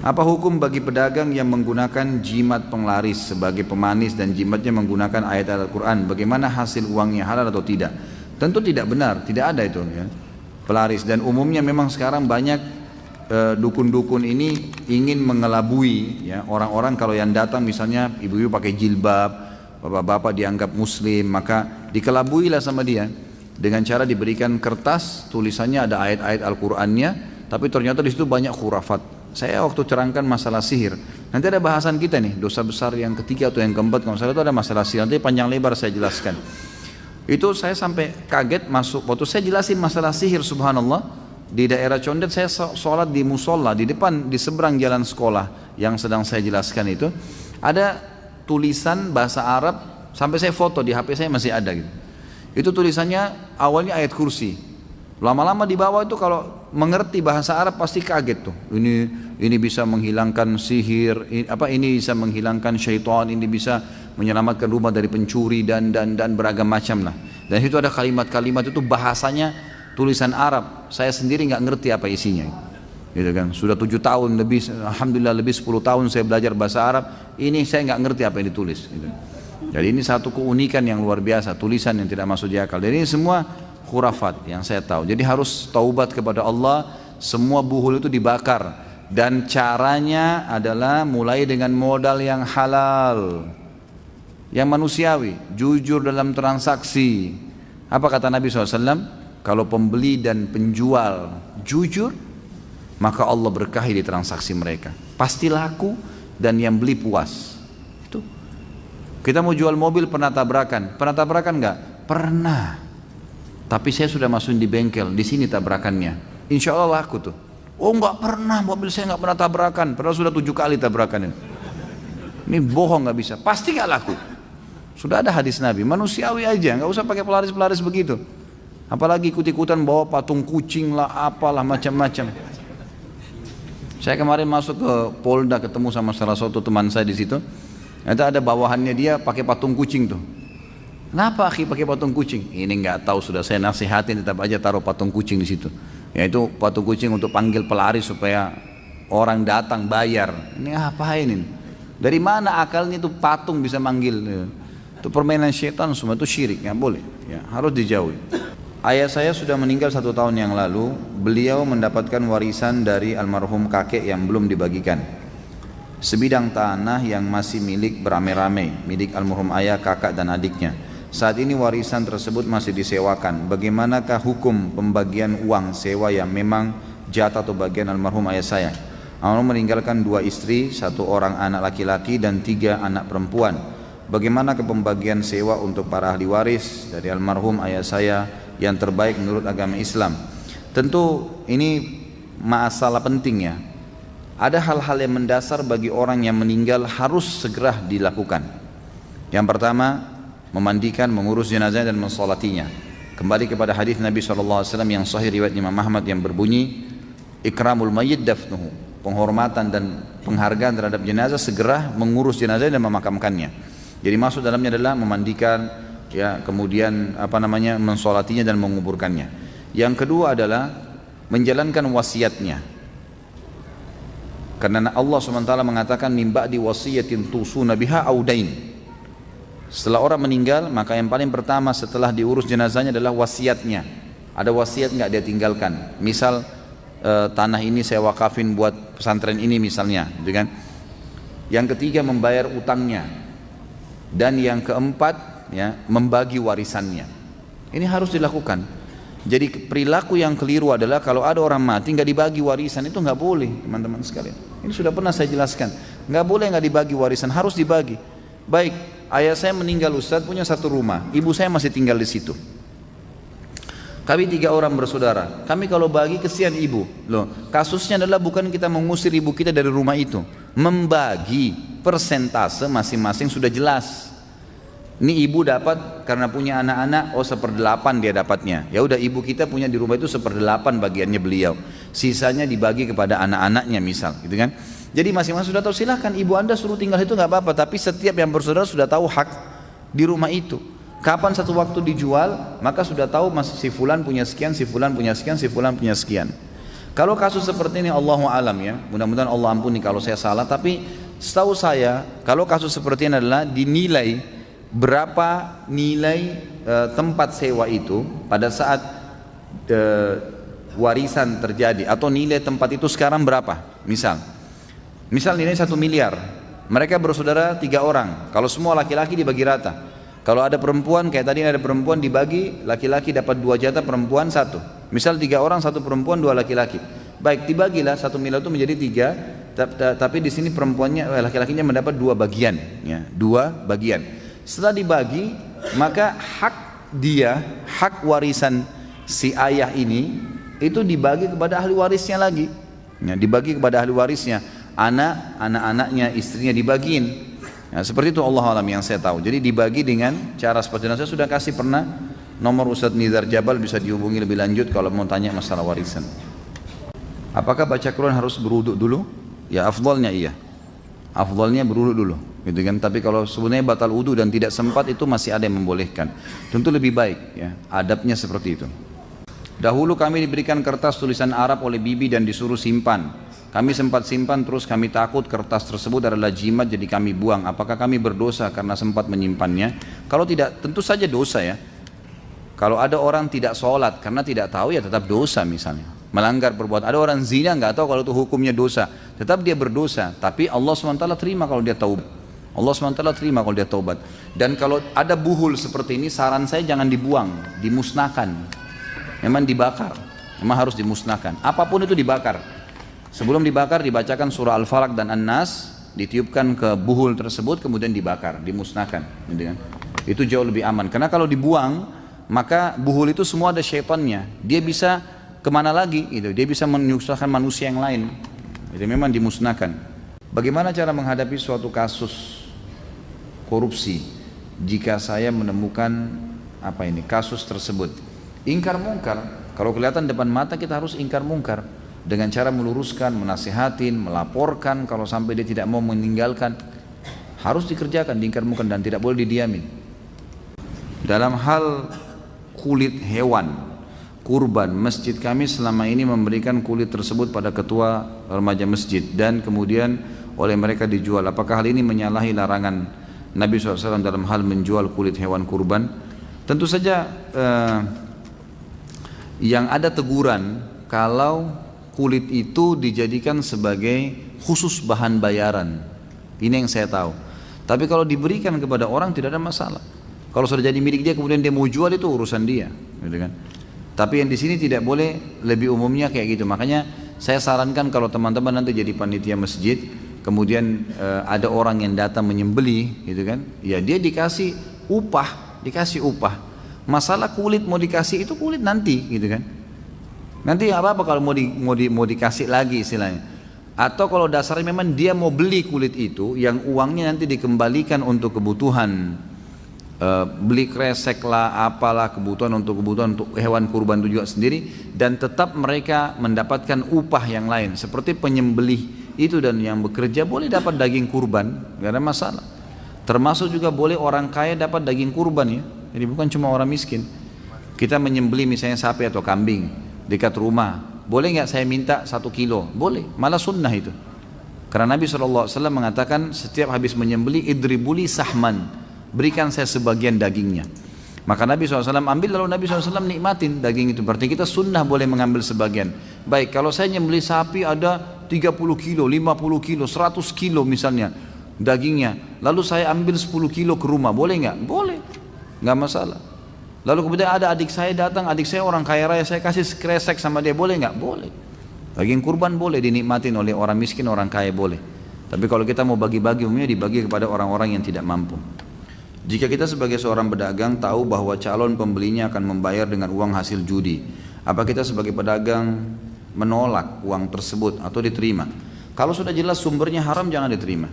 Apa hukum bagi pedagang yang menggunakan jimat penglaris sebagai pemanis dan jimatnya menggunakan ayat Al-Quran? Bagaimana hasil uangnya, halal atau tidak? Tentu tidak benar, tidak ada itu ya, pelaris. Dan umumnya memang sekarang banyak dukun-dukun ini ingin mengelabui ya orang-orang. Kalau yang datang misalnya ibu-ibu pakai jilbab, bapak-bapak dianggap muslim, maka dikelabuilah sama dia dengan cara diberikan kertas tulisannya ada ayat-ayat Al-Qur'annya, tapi ternyata di situ banyak khurafat. Saya waktu terangkan masalah sihir, nanti ada bahasan kita nih, dosa besar yang ketiga atau yang keempat kalau salah itu ada masalah sihir, nanti panjang lebar saya jelaskan. Itu saya sampai kaget masuk, waktu saya jelasin masalah sihir, subhanallah, di daerah Condet saya sholat di musola, di depan, di seberang jalan sekolah yang sedang saya jelaskan itu, ada tulisan bahasa Arab, sampai saya foto di HP saya masih ada gitu. Itu tulisannya awalnya ayat kursi, lama-lama di bawah itu kalau mengerti bahasa Arab pasti kaget tuh. Ini bisa menghilangkan sihir, ini bisa menghilangkan syaitan, ini bisa menyelamatkan rumah dari pencuri dan beragam macam lah. Dan itu ada kalimat-kalimat itu bahasanya tulisan Arab. Saya sendiri nggak ngerti apa isinya. Gitu kan. Sudah 7 tahun lebih, alhamdulillah lebih 10 tahun saya belajar bahasa Arab. Ini saya nggak ngerti apa yang ditulis. Gitu. Jadi ini satu keunikan yang luar biasa, tulisan yang tidak masuk di akal. Jadi ini semua khurafat yang saya tahu. Jadi harus taubat kepada Allah. Semua buhul itu dibakar. Dan caranya adalah mulai dengan modal yang halal, yang manusiawi, jujur dalam transaksi. Apa kata Nabi SAW? Kalau pembeli dan penjual jujur, maka Allah berkahi di transaksi mereka. Pasti laku dan yang beli puas. Itu. Kita mau jual mobil pernah tabrakan nggak? Pernah. Tapi saya sudah masukin di bengkel, di sini tabrakannya. Insya Allah laku tuh. Oh nggak pernah, mobil saya nggak pernah tabrakan. Padahal sudah 7 kali tabrakan ini. Ini bohong nggak bisa. Pasti nggak laku. Sudah ada hadis Nabi, manusiawi aja, nggak usah pakai pelaris-pelaris begitu. Apalagi ikut-ikutan bawa patung kucing lah, apalah macam-macam. Saya kemarin masuk ke Polda ketemu sama salah satu teman saya di situ. Ada bawahannya dia pakai patung kucing tuh. Kenapa akhi pakai patung kucing? Ini nggak tahu, sudah saya nasihatin tetap aja taruh patung kucing di situ. Yaitu patung kucing untuk panggil pelaris supaya orang datang bayar. Ini ngapain ini? Dari mana akalnya itu patung bisa manggil? Itu permainan syaitan, semua itu syirik, nggak boleh, ya, harus dijauhi. Ayah saya sudah meninggal 1 tahun yang lalu. Beliau mendapatkan warisan dari almarhum kakek yang belum dibagikan. Sebidang tanah yang masih milik beramai-ramai, milik almarhum ayah, kakak dan adiknya. Saat ini warisan tersebut masih disewakan. Bagaimanakah hukum pembagian uang sewa yang memang jatah atau bagian almarhum ayah saya? Almarhum meninggalkan 2 istri, 1 orang anak laki-laki dan 3 anak perempuan. Bagaimana pembagian sewa untuk para ahli waris dari almarhum ayah saya yang terbaik menurut agama Islam? Tentu ini masalah penting ya. Ada hal-hal yang mendasar bagi orang yang meninggal harus segera dilakukan. Yang pertama, memandikan, mengurus jenazah dan mensolatinya. Kembali kepada hadis Nabi SAW yang sahih riwayat Imam Ahmad yang berbunyi, ikramul mayyit dafnuhu, penghormatan dan penghargaan terhadap jenazah, segera mengurus jenazah dan memakamkannya. Jadi maksud dalamnya adalah memandikan, ya, kemudian mensolatinya dan menguburkannya. Yang kedua adalah menjalankan wasiatnya. Karena Allah SWT mengatakan min ba'di wasiyatin tusuna biha audain. Setelah orang meninggal, maka yang paling pertama setelah diurus jenazahnya adalah wasiatnya. Ada wasiat nggak dia tinggalkan? Misal tanah ini saya wakafin buat pesantren ini misalnya, gitu kan? Yang ketiga membayar utangnya. Dan yang keempat, ya, membagi warisannya. Ini harus dilakukan. Jadi perilaku yang keliru adalah kalau ada orang mati nggak dibagi warisan, itu nggak boleh, teman-teman sekalian. Ini sudah pernah saya jelaskan. Nggak boleh nggak dibagi warisan, harus dibagi. Baik, ayah saya meninggal Ustaz, punya 1 rumah, ibu saya masih tinggal di situ. Kami 3 orang bersaudara. Kami kalau bagi kesian ibu. Loh, kasusnya adalah bukan kita mengusir ibu kita dari rumah itu, membagi persentase masing-masing sudah jelas. Ini ibu dapat karena punya anak-anak, 1/8 dia dapatnya. Ya udah, ibu kita punya di rumah itu 1/8 bagiannya beliau. Sisanya dibagi kepada anak-anaknya misal, gitu kan? Jadi masing-masing sudah tahu, silahkan ibu anda suruh tinggal itu nggak apa-apa. Tapi setiap yang bersaudara sudah tahu hak di rumah itu. Kapan satu waktu dijual, maka sudah tahu si fulan punya sekian, si fulan punya sekian, si fulan punya sekian. Kalau kasus seperti ini Allahu alam ya, mudah-mudahan Allah ampuni kalau saya salah, tapi setahu saya kalau kasus seperti ini adalah dinilai berapa nilai tempat sewa itu pada saat warisan terjadi, atau nilai tempat itu sekarang berapa. Misal nilai 1 miliar, mereka bersaudara 3 orang, kalau semua laki-laki dibagi rata. Kalau ada perempuan, kayak tadi ada perempuan dibagi, laki-laki dapat 2 jatah, perempuan 1. Misal 3 orang, 1 perempuan, 2 laki-laki. Baik, dibagilah 1 miliar itu menjadi 3, tapi di sini perempuannya, laki-lakinya mendapat 2 bagian, ya, 2 bagian. Setelah dibagi, maka hak warisan si ayah ini itu dibagi kepada ahli warisnya lagi, ya, dibagi kepada ahli warisnya, anak-anaknya, istrinya dibagiin. Nah, seperti itu Allah alam yang saya tahu. Jadi dibagi dengan cara seperti itu. Saya sudah kasih pernah nomor Ustadz Nizar Jabal, bisa dihubungi lebih lanjut kalau mau tanya masalah warisan. Apakah baca Quran harus berwudu dulu? Ya afdalnya iya. Afdalnya berwudu dulu, gitu kan. Tapi kalau sebenarnya batal wudu dan tidak sempat, itu masih ada yang membolehkan. Tentu lebih baik ya, adabnya seperti itu. Dahulu kami diberikan kertas tulisan Arab oleh bibi dan disuruh simpan. Kami sempat simpan, terus kami takut kertas tersebut adalah jimat, jadi kami buang. Apakah kami berdosa karena sempat menyimpannya? Kalau tidak, tentu saja dosa ya. Kalau ada orang tidak sholat karena tidak tahu, ya tetap dosa misalnya. Melanggar perbuatan. Ada orang zina nggak tahu kalau itu hukumnya dosa, tetap dia berdosa. Tapi Allah SWT terima kalau dia taubat. Allah SWT terima kalau dia taubat. Dan kalau ada buhul seperti ini, saran saya jangan dibuang, dimusnahkan. Memang dibakar, memang harus dimusnahkan. Apapun itu dibakar. Sebelum dibakar dibacakan surah Al-Falaq dan An-Nas, ditiupkan ke buhul tersebut, kemudian dibakar, dimusnahkan, gitu kan? Itu jauh lebih aman. Karena kalau dibuang, maka buhul itu semua ada syaitannya. Dia bisa kemana lagi? Gitu. Dia bisa menyusahkan manusia yang lain. Jadi memang dimusnahkan. Bagaimana cara menghadapi suatu kasus korupsi jika saya menemukan kasus tersebut? Ingkar mungkar. Kalau kelihatan depan mata, kita harus ingkar mungkar. Dengan cara meluruskan, menasihatin, melaporkan. Kalau sampai dia tidak mau meninggalkan, harus dikerjakan, diingkar mungkar, dan tidak boleh didiamin. Dalam hal kulit hewan kurban, masjid kami selama ini memberikan kulit tersebut pada ketua remaja masjid, dan kemudian oleh mereka dijual. Apakah hal ini menyalahi larangan Nabi SAW dalam hal menjual kulit hewan kurban? Tentu saja yang ada teguran kalau kulit itu dijadikan sebagai khusus bahan bayaran. Ini yang saya tahu. Tapi kalau diberikan kepada orang tidak ada masalah. Kalau sudah jadi milik dia kemudian dia mau jual, itu urusan dia, gitu kan. Tapi yang di sini tidak boleh, lebih umumnya kayak gitu. Makanya saya sarankan kalau teman-teman nanti jadi panitia masjid, kemudian ada orang yang datang menyembelih, gitu kan. Ya dia dikasih upah. Masalah kulit mau dikasih, itu kulit nanti, gitu kan. Nanti apa-apa kalau mau dikasih lagi istilahnya. Atau kalau dasarnya memang dia mau beli kulit itu, yang uangnya nanti dikembalikan untuk kebutuhan beli kresek lah, apalah, kebutuhan untuk hewan kurban itu juga sendiri, dan tetap mereka mendapatkan upah yang lain seperti penyembelih itu, dan yang bekerja boleh dapat daging kurban, gak ada masalah. Termasuk juga boleh orang kaya dapat daging kurban ya. Jadi bukan cuma orang miskin. Kita menyembelih misalnya sapi atau kambing dekat rumah, boleh nggak saya minta 1 kilo? Boleh, malah sunnah itu. Karena Nabi SAW mengatakan setiap habis menyembelih, idribuli sahman, berikan saya sebagian dagingnya. Maka Nabi SAW ambil, lalu Nabi SAW nikmatin daging itu. Berarti kita sunnah boleh mengambil sebagian. Baik, kalau saya nyembelih sapi ada 30 kilo, 50 kilo, 100 kilo misalnya dagingnya, lalu saya ambil 10 kilo ke rumah, boleh nggak? Boleh, nggak masalah. Lalu kemudian ada adik saya datang, adik saya orang kaya raya, saya kasih kresek sama dia, boleh nggak? Boleh. Daging kurban boleh dinikmatin oleh orang miskin, orang kaya boleh. Tapi kalau kita mau bagi-bagi, umumnya dibagi kepada orang-orang yang tidak mampu. Jika kita sebagai seorang pedagang tahu bahwa calon pembelinya akan membayar dengan uang hasil judi, apa kita sebagai pedagang menolak uang tersebut atau diterima? Kalau sudah jelas sumbernya haram, jangan diterima.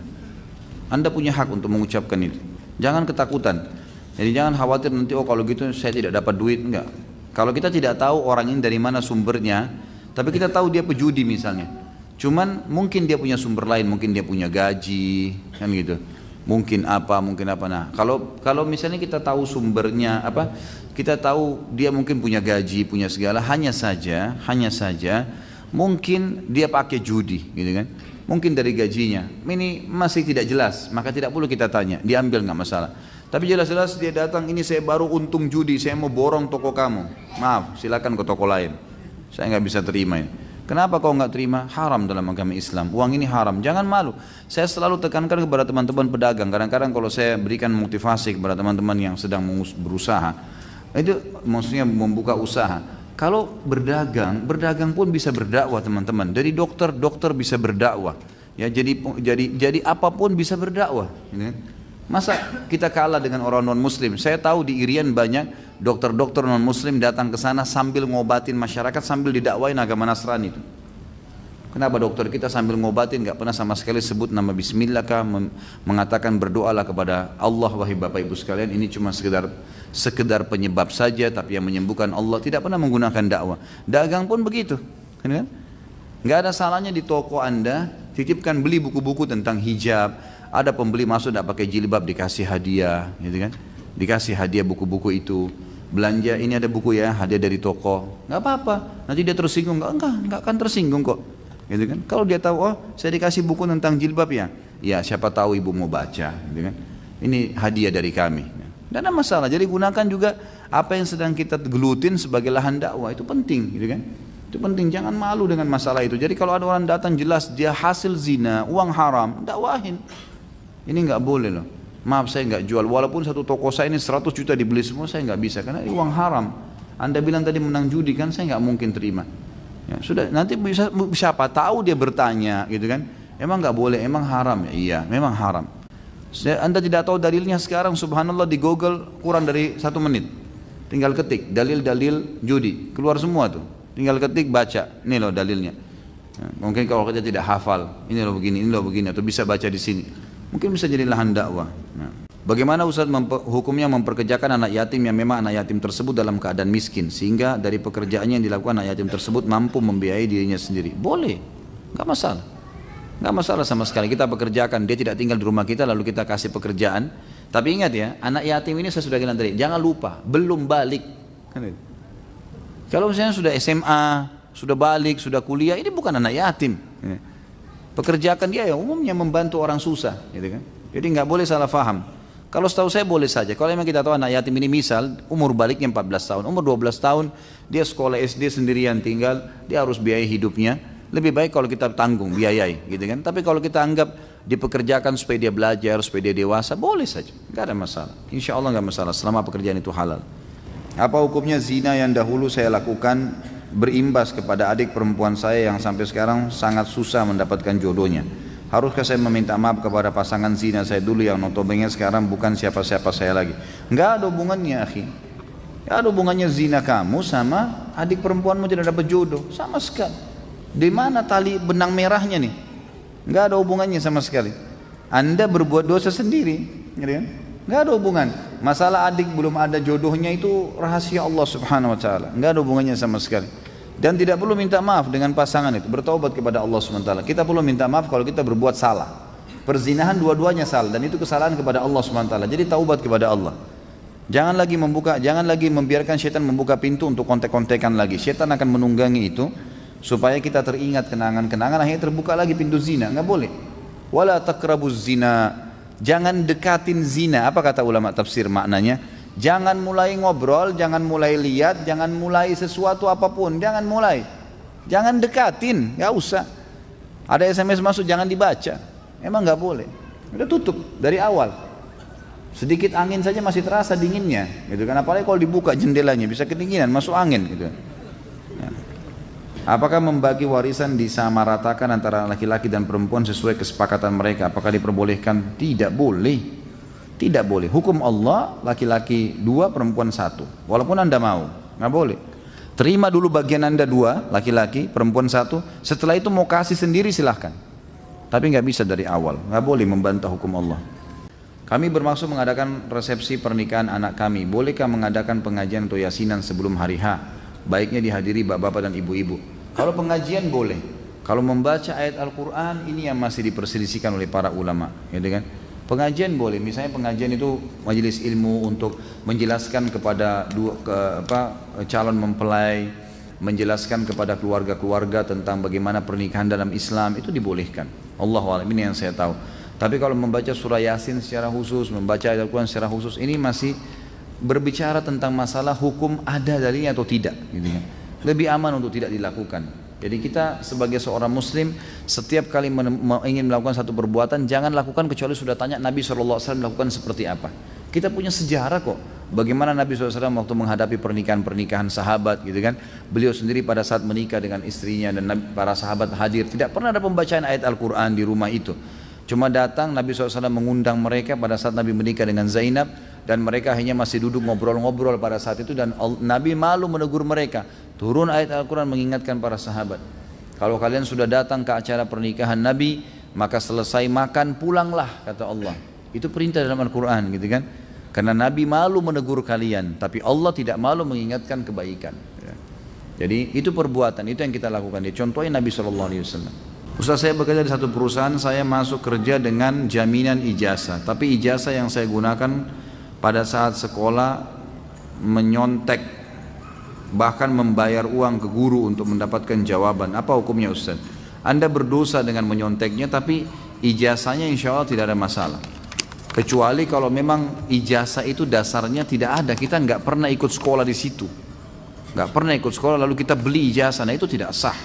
Anda punya hak untuk mengucapkan itu. Jangan ketakutan. Jadi jangan khawatir nanti, oh kalau gitu saya tidak dapat duit, enggak. Kalau kita tidak tahu orang ini dari mana sumbernya, tapi kita tahu dia pejudi misalnya. Cuman mungkin dia punya sumber lain, mungkin dia punya gaji, kan gitu. Mungkin apa. Nah, kalau misalnya kita tahu sumbernya apa, kita tahu dia mungkin punya gaji, punya segala, hanya saja Mungkin dia pakai judi, gitu kan? Mungkin dari gajinya. Ini masih tidak jelas, maka tidak perlu kita tanya. Diambil nggak masalah. Tapi jelas-jelas dia datang, ini saya baru untung judi, saya mau borong toko kamu. Maaf, silakan ke toko lain. Saya nggak bisa terima ini. Kenapa kau nggak terima? Haram dalam agama Islam. Uang ini haram. Jangan malu. Saya selalu tekankan kepada teman-teman pedagang. Kadang-kadang kalau saya berikan motivasi kepada teman-teman yang sedang berusaha, itu maksudnya membuka usaha. Kalau berdagang pun bisa berdakwah teman-teman. Dari dokter bisa berdakwah. Ya, jadi apapun bisa berdakwah. Ini. Masa kita kalah dengan orang non-muslim? Saya tahu di Irian banyak dokter-dokter non-muslim datang ke sana sambil ngobatin masyarakat, sambil didakwain agama Nasrani itu. Kenapa dokter kita sambil ngobatin, gak pernah sama sekali sebut nama bismillah kah, mengatakan berdoalah kepada Allah, wahai bapak ibu sekalian, ini cuma sekedar penyebab saja, tapi yang menyembuhkan Allah, tidak pernah menggunakan dakwah. Dagang pun begitu, kan? Gak ada salahnya di toko Anda, titipkan beli buku-buku tentang hijab. Ada pembeli masuk tidak pakai jilbab dikasih hadiah, gitu kan? Dikasih hadiah buku-buku itu. Belanja ini ada buku ya, hadiah dari toko. Nggak apa-apa. Nanti dia tersinggung, nggak akan tersinggung kok, gitu kan? Kalau dia tahu, oh saya dikasih buku tentang jilbab ya, ya siapa tahu ibu mau baca, gitu kan? Ini hadiah dari kami. Dan ada masalah. Jadi gunakan juga apa yang sedang kita gelutin sebagai lahan dakwah, itu penting, gitu kan? Itu penting, jangan malu dengan masalah itu. Jadi kalau ada orang datang jelas dia hasil zina, uang haram, dakwahin. Ini nggak boleh loh. Maaf saya nggak jual. Walaupun satu toko saya ini 100 juta dibeli semua, saya nggak bisa karena ini uang haram. Anda bilang tadi menang judi kan, saya nggak mungkin terima. Ya, sudah nanti bisa siapa tahu dia bertanya, gitu kan? Emang nggak boleh? Emang haram ya? Iya, memang haram. Anda tidak tahu dalilnya sekarang, subhanallah di Google kurang dari 1 menit. Tinggal ketik dalil-dalil judi, keluar semua tuh. Tinggal ketik baca, ini loh dalilnya. Ya, mungkin kalau kita tidak hafal, ini loh begini, atau bisa baca di sini. Mungkin bisa jadi lahan dakwah. Nah, bagaimana Ustaz hukumnya memperkerjakan anak yatim yang memang anak yatim tersebut dalam keadaan miskin, sehingga dari pekerjaannya yang dilakukan anak yatim tersebut mampu membiayai dirinya sendiri? Boleh, nggak masalah. Nggak masalah sama sekali. Kita pekerjakan, dia tidak tinggal di rumah kita lalu kita kasih pekerjaan. Tapi ingat ya, anak yatim ini saya sudah bilang tadi, jangan lupa belum balik. Kalau misalnya sudah SMA, sudah balik, sudah kuliah, ini bukan anak yatim. Pekerjakan dia yang umumnya membantu orang susah, gitu kan? Jadi nggak boleh salah faham. Kalau setahu saya boleh saja. Kalau memang kita tahu anak yatim ini misal umur baliknya 14 tahun, umur 12 tahun dia sekolah SD sendirian tinggal, dia harus biayai hidupnya. Lebih baik kalau kita tanggung, biayai, gitu kan? Tapi kalau kita anggap dipekerjakan supaya dia belajar, supaya dia dewasa, boleh saja, nggak ada masalah. Insya Allah nggak masalah selama pekerjaan itu halal. Apa hukumnya zina yang dahulu saya lakukan berimbas kepada adik perempuan saya yang sampai sekarang sangat susah mendapatkan jodohnya? Haruskah saya meminta maaf kepada pasangan zina saya dulu yang notabene sekarang bukan siapa-siapa saya lagi? Enggak ada hubungannya, akhi. Enggak ada hubungannya zina kamu sama adik perempuanmu tidak dapat jodoh, sama sekali. Di mana tali benang merahnya nih? Enggak ada hubungannya sama sekali. Anda berbuat dosa sendiri, gitu kan? Enggak ada hubungan. Masalah adik belum ada jodohnya itu rahasia Allah Subhanahu wa taala. Enggak ada hubungannya sama sekali. Dan tidak perlu minta maaf dengan pasangan itu, bertaubat kepada Allah Subhanahu wa taala. Kita perlu minta maaf kalau kita berbuat salah. Perzinahan dua-duanya salah dan itu kesalahan kepada Allah Subhanahu wa taala. Jadi taubat kepada Allah. Jangan lagi membiarkan syaitan membuka pintu untuk kontek-kontekan lagi. Syaitan akan menunggangi itu supaya kita teringat kenangan-kenangan, akhirnya terbuka lagi pintu zina. Enggak boleh. Wala taqrabuz zina. Jangan dekatin zina. Apa kata ulama tafsir maknanya? Jangan mulai ngobrol, jangan mulai lihat, jangan mulai sesuatu apapun, jangan mulai. Jangan dekatin, nggak usah. Ada SMS masuk jangan dibaca. Emang nggak boleh. Udah tutup dari awal. Sedikit angin saja masih terasa dinginnya, gitu kan? Apalagi kalau dibuka jendelanya bisa kedinginan, masuk angin, gitu. Apakah membagi warisan disamaratakan antara laki-laki dan perempuan sesuai kesepakatan mereka? Apakah diperbolehkan? Tidak boleh. Tidak boleh. Hukum Allah laki-laki 2, perempuan 1. Walaupun Anda mau, nggak boleh. Terima dulu bagian Anda 2, laki-laki, perempuan 1. Setelah itu mau kasih sendiri silahkan. Tapi nggak bisa dari awal. Nggak boleh membantah hukum Allah. Kami bermaksud mengadakan resepsi pernikahan anak kami. Bolehkah mengadakan pengajian atau yasinan sebelum hari H? Baiknya dihadiri bapak-bapak dan ibu-ibu. Kalau pengajian boleh. Kalau membaca ayat Al-Quran ini yang masih diperselisihkan oleh para ulama, gitu kan? Pengajian boleh. Misalnya pengajian itu majelis ilmu untuk menjelaskan kepada calon mempelai menjelaskan kepada keluarga-keluarga tentang bagaimana pernikahan dalam Islam, itu dibolehkan. Allahu a'lam, ini yang saya tahu. Tapi kalau membaca surah Yasin secara khusus, membaca ayat Al-Quran secara khusus, ini masih berbicara tentang masalah hukum ada dalilnya atau tidak, gitu kan. Lebih aman untuk tidak dilakukan. Jadi kita sebagai seorang muslim, setiap kali ingin melakukan satu perbuatan, jangan lakukan kecuali sudah tanya Nabi SAW melakukan seperti apa. Kita punya sejarah kok, bagaimana Nabi SAW waktu menghadapi pernikahan-pernikahan sahabat, gitu kan. Beliau sendiri pada saat menikah dengan istrinya dan para sahabat hadir, tidak pernah ada pembacaan ayat Al-Quran di rumah itu. Cuma datang Nabi SAW mengundang mereka pada saat Nabi menikah dengan Zainab, dan mereka hanya masih duduk ngobrol-ngobrol pada saat itu, dan Nabi malu menegur mereka. Turun ayat Al-Quran mengingatkan para sahabat, kalau kalian sudah datang ke acara pernikahan Nabi, maka selesai makan pulanglah, kata Allah. Itu perintah dalam Al-Quran, gitu kan. Karena Nabi malu menegur kalian, tapi Allah tidak malu mengingatkan kebaikan. Jadi itu perbuatan, itu yang kita lakukan. Dia contohnya Nabi SAW. Ustaz, saya bekerja di satu perusahaan, saya masuk kerja dengan jaminan ijazah, tapi ijazah yang saya gunakan pada saat sekolah menyontek, bahkan membayar uang ke guru untuk mendapatkan jawaban. Apa hukumnya Ustaz? Anda berdosa dengan menyonteknya, tapi ijazahnya insya Allah tidak ada masalah. Kecuali kalau memang ijazah itu dasarnya tidak ada, kita nggak pernah ikut sekolah di situ, nggak pernah ikut sekolah lalu kita beli ijazah, nah itu tidak sah.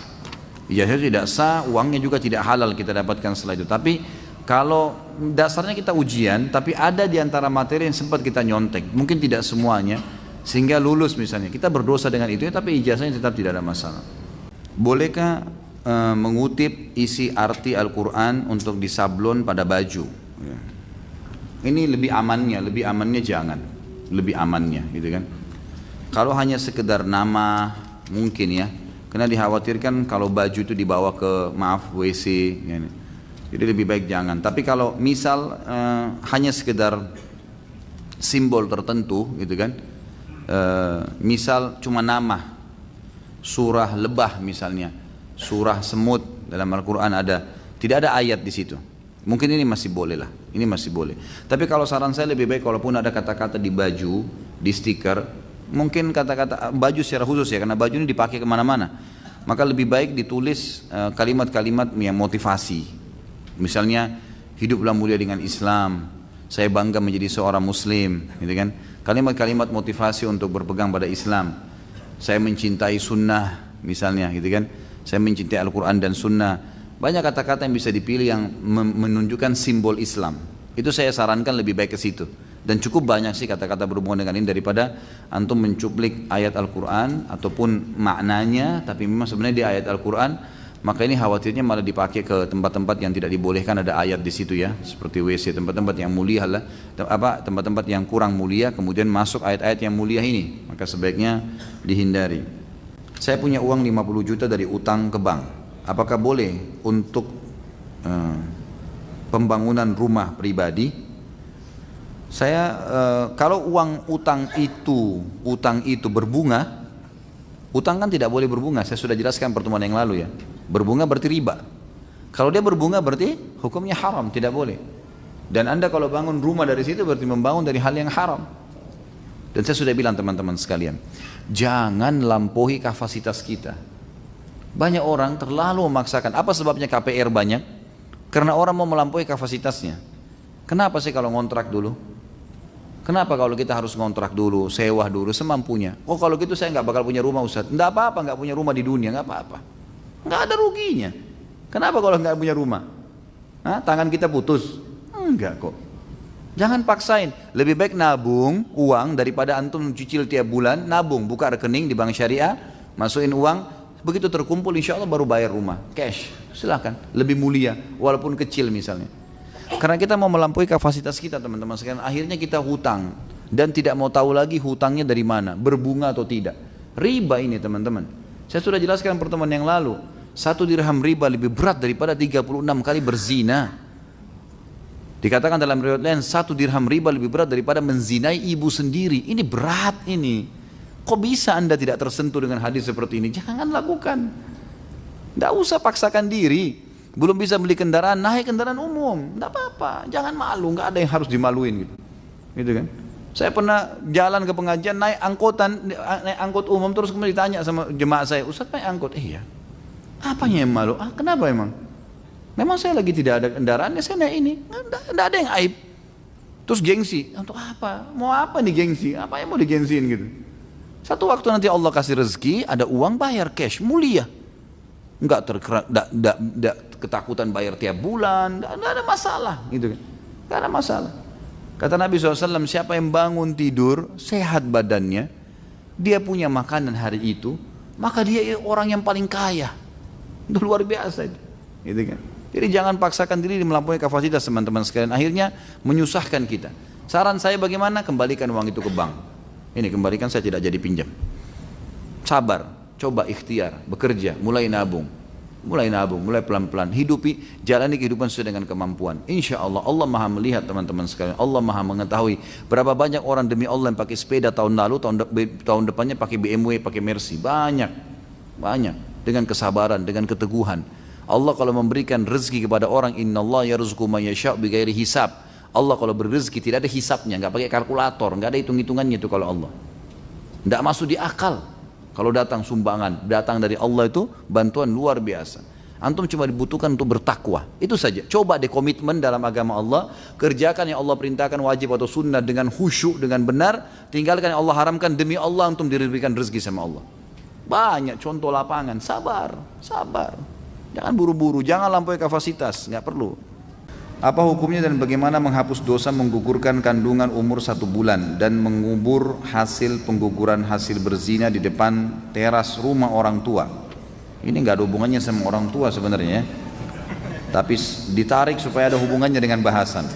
Ijazah tidak sah, uangnya juga tidak halal kita dapatkan setelah itu. Tapi kalau dasarnya kita ujian, tapi ada di antara materi yang sempat kita nyontek, mungkin tidak semuanya, sehingga lulus misalnya, kita berdosa dengan itu, tapi ijazahnya tetap tidak ada masalah. Bolehkah mengutip isi arti Al-Quran untuk disablon pada baju? Ini lebih amannya jangan, lebih amannya, gitu kan. Kalau hanya sekedar nama mungkin ya, karena dikhawatirkan kalau baju itu dibawa ke WC, ya. Jadi lebih baik jangan. Tapi kalau misal hanya sekedar simbol tertentu, gitu kan. Misal cuma nama, surah lebah misalnya, surah semut dalam Al-Quran ada, tidak ada ayat di situ, mungkin ini masih boleh lah, ini masih boleh. Tapi kalau saran saya lebih baik kalaupun ada kata-kata di baju, di stiker, mungkin kata-kata baju secara khusus ya, karena baju ini dipakai kemana-mana, maka lebih baik ditulis kalimat-kalimat yang motivasi, misalnya hiduplah mulia dengan Islam, saya bangga menjadi seorang muslim, gitu kan. Kalimat-kalimat motivasi untuk berpegang pada Islam. Saya mencintai sunnah misalnya, gitu kan. Saya mencintai Al-Quran dan sunnah. Banyak kata-kata yang bisa dipilih yang menunjukkan simbol Islam. Itu saya sarankan lebih baik ke situ. Dan cukup banyak sih kata-kata berhubungan dengan ini daripada antum mencuplik ayat Al-Quran ataupun maknanya, tapi memang sebenarnya di ayat Al-Quran. Maka ini khawatirnya malah dipakai ke tempat-tempat yang tidak dibolehkan, ada ayat di situ ya, seperti WC, tempat-tempat yang mulia lah, tempat-tempat yang kurang mulia, kemudian masuk ayat-ayat yang mulia ini, maka sebaiknya dihindari. Saya punya uang 50 juta dari utang ke bank, apakah boleh untuk pembangunan rumah pribadi? Saya kalau uang utang itu berbunga, utang kan tidak boleh berbunga, saya sudah jelaskan pertemuan yang lalu ya. Berbunga berarti riba. Kalau dia berbunga berarti hukumnya haram, tidak boleh. Dan Anda kalau bangun rumah dari situ berarti membangun dari hal yang haram. Dan saya sudah bilang teman-teman sekalian, jangan lampaui kapasitas kita. Banyak orang terlalu memaksakan. Apa sebabnya KPR banyak? Karena orang mau melampaui kapasitasnya. Kenapa sih kalau ngontrak dulu? Kenapa kalau kita harus ngontrak dulu, sewa dulu, semampunya? Oh kalau gitu saya nggak bakal punya rumah Ustaz. Nggak apa-apa nggak punya rumah di dunia, nggak apa-apa. Nggak ada ruginya. Kenapa kalau nggak punya rumah? Hah? Tangan kita putus? Enggak kok. Jangan paksain. Lebih baik nabung uang daripada antum cicil tiap bulan. Nabung, buka rekening di bank syariah, masukin uang. Begitu terkumpul insya Allah baru bayar rumah. Cash, silahkan. Lebih mulia, walaupun kecil misalnya. Karena kita mau melampaui kapasitas kita teman-teman sekalian. Akhirnya kita hutang. Dan tidak mau tahu lagi hutangnya dari mana. Berbunga atau tidak. Riba ini teman-teman. Saya sudah jelaskan pertemuan yang lalu. 1 dirham riba lebih berat daripada 36 kali berzina. Dikatakan dalam riwayat lain 1 dirham riba lebih berat daripada menzinai ibu sendiri. Ini berat ini. Kok bisa Anda tidak tersentuh dengan hadis seperti ini? Jangan lakukan. Tidak usah paksakan diri. Belum bisa beli kendaraan, naik kendaraan umum. Tidak apa-apa. Jangan malu. Nggak ada yang harus dimaluin gitu. Gitu kan? Saya pernah jalan ke pengajian naik angkot umum, terus kemudian ditanya sama jemaah saya, Ustaz naik angkot? Iya. Apanya yang malu? Kenapa emang? Memang saya lagi tidak ada kendaraan, ya saya naik ini. Nggak ada yang aib. Terus gengsi, untuk apa? Mau apa nih gengsi? Apa yang mau digengsiin gitu? Satu waktu nanti Allah kasih rezeki, ada uang, bayar cash, mulia. Enggak ketakutan bayar tiap bulan, enggak ada masalah gitu kan. Enggak ada masalah. Kata Nabi SAW, siapa yang bangun tidur, sehat badannya, dia punya makanan hari itu, maka dia orang yang paling kaya. Itu luar biasa itu. Gitu kan. Jadi jangan paksakan diri melampaui kapasitas teman-teman sekalian, akhirnya menyusahkan kita. Saran saya bagaimana? Kembalikan uang itu ke bank. Ini kembalikan, saya tidak jadi pinjam. Sabar, coba ikhtiar, bekerja, mulai nabung, mulai pelan-pelan, jalani kehidupan sesuai dengan kemampuan. Insya Allah, Allah maha melihat teman-teman sekalian, Allah maha mengetahui berapa banyak orang demi Allah yang pakai sepeda tahun lalu, tahun depannya pakai BMW, pakai Mercy, banyak, dengan kesabaran, dengan keteguhan. Allah kalau memberikan rezeki kepada orang, innallaha yarzuqu man yasha' bighairi hisab. Allah kalau beri rezeki tidak ada hisabnya, nggak pakai kalkulator, nggak ada hitung-hitungannya itu kalau Allah. Nggak masuk di akal. Kalau datang sumbangan, datang dari Allah itu bantuan luar biasa. Antum cuma dibutuhkan untuk bertakwa, itu saja. Coba deh komitmen dalam agama Allah, kerjakan yang Allah perintahkan wajib atau sunnah dengan khusyuk, dengan benar. Tinggalkan yang Allah haramkan demi Allah, antum diberikan rezeki sama Allah. Banyak contoh lapangan, sabar. Jangan buru-buru, jangan lampaui kapasitas, nggak perlu. Apa hukumnya dan bagaimana menghapus dosa menggugurkan kandungan umur 1 bulan dan mengubur hasil pengguguran hasil berzina di depan teras rumah orang tua? Ini nggak ada hubungannya sama orang tua sebenarnya, tapi ditarik supaya ada hubungannya dengan bahasan.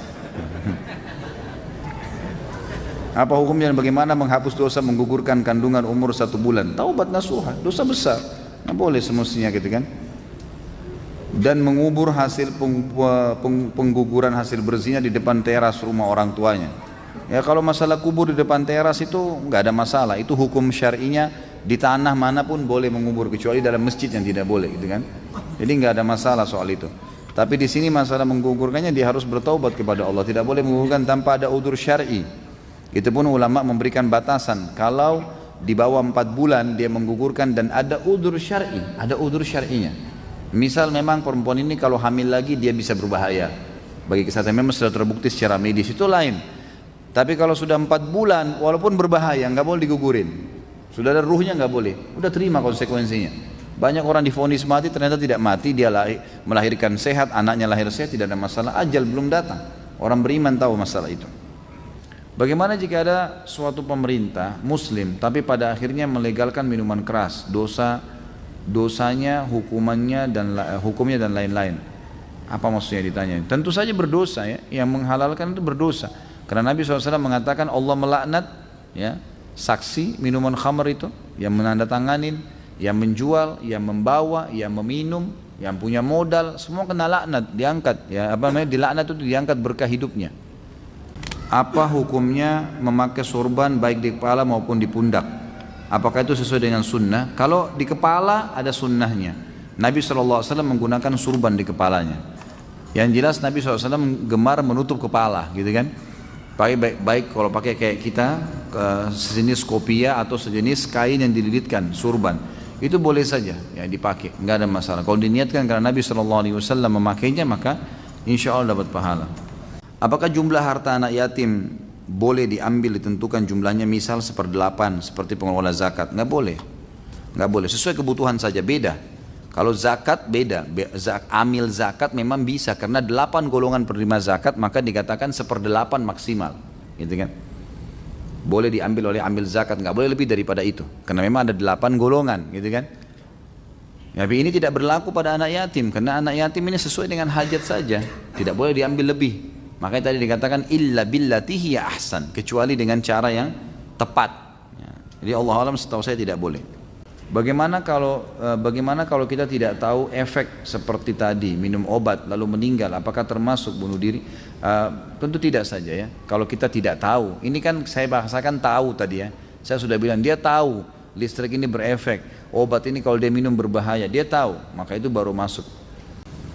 Apa hukumnya dan bagaimana menghapus dosa menggugurkan kandungan umur 1 bulan? Taubat nasuha, dosa besar, nggak boleh semestinya gitu kan. Dan mengubur hasil pengguguran hasil berzina di depan teras rumah orang tuanya. Ya kalau masalah kubur di depan teras itu nggak ada masalah, itu hukum syar'inya di tanah manapun boleh mengubur kecuali dalam masjid yang tidak boleh gitu kan. Jadi nggak ada masalah soal itu. Tapi di sini masalah menggugurkannya dia harus bertaubat kepada Allah, tidak boleh menggugurkan tanpa ada udzur syar'i. Itu pun ulama memberikan batasan, kalau di bawah 4 bulan dia menggugurkan dan ada udzur syar'i, ada udzur syar'inya. Misal memang perempuan ini kalau hamil lagi dia bisa berbahaya bagi kesehatan, memang sudah terbukti secara medis, itu lain. Tapi kalau sudah 4 bulan walaupun berbahaya nggak boleh digugurin, sudah ada ruhnya nggak boleh, udah terima konsekuensinya. Banyak orang divonis mati ternyata tidak mati, dia melahirkan sehat, anaknya lahir sehat, tidak ada masalah, ajal belum datang. Orang beriman tahu masalah itu. Bagaimana jika ada suatu pemerintah muslim tapi pada akhirnya melegalkan minuman keras, dosanya, hukumannya dan lain-lain? Apa maksudnya ditanya? Tentu saja berdosa ya, yang menghalalkan itu berdosa. Karena Nabi SAW mengatakan Allah melaknat ya, saksi minuman khamr itu, yang menandatanganin, yang menjual, yang membawa, yang meminum, yang punya modal, semua kena laknat, diangkat ya, dilaknat itu diangkat berkah hidupnya. Apa hukumnya memakai sorban baik di kepala maupun di pundak? Apakah itu sesuai dengan sunnah? Kalau di kepala ada sunnahnya. Nabi SAW menggunakan surban di kepalanya. Yang jelas Nabi SAW gemar menutup kepala, gitu kan? Baik kalau pakai kayak kita, sejenis kopiah atau sejenis kain yang dililitkan, surban, itu boleh saja ya dipakai, nggak ada masalah. Kalau diniatkan karena Nabi SAW memakainya, maka insya Allah dapat pahala. Apakah jumlah harta anak yatim boleh diambil, ditentukan jumlahnya, misal 1/8 seperti pengelola zakat? Nggak boleh, sesuai kebutuhan saja, beda. Kalau zakat beda, amil zakat memang bisa, karena 8 golongan penerima zakat, maka dikatakan 1/8 maksimal, gitu kan. Boleh diambil oleh amil zakat, nggak boleh lebih daripada itu, karena memang ada 8 golongan, gitu kan. Tapi ini tidak berlaku pada anak yatim, karena anak yatim ini sesuai dengan hajat saja, tidak boleh diambil lebih. Makanya tadi dikatakan illa billati hiya ahsan, kecuali dengan cara yang tepat. Jadi Allah alam, setahu saya tidak boleh. Bagaimana kalau kita tidak tahu efek seperti tadi, minum obat lalu meninggal, apakah termasuk bunuh diri? Tentu tidak saja ya. Kalau kita tidak tahu, ini kan saya bahasakan tahu tadi ya. Saya sudah bilang dia tahu listrik ini berefek, obat ini kalau dia minum berbahaya, dia tahu, maka itu baru masuk.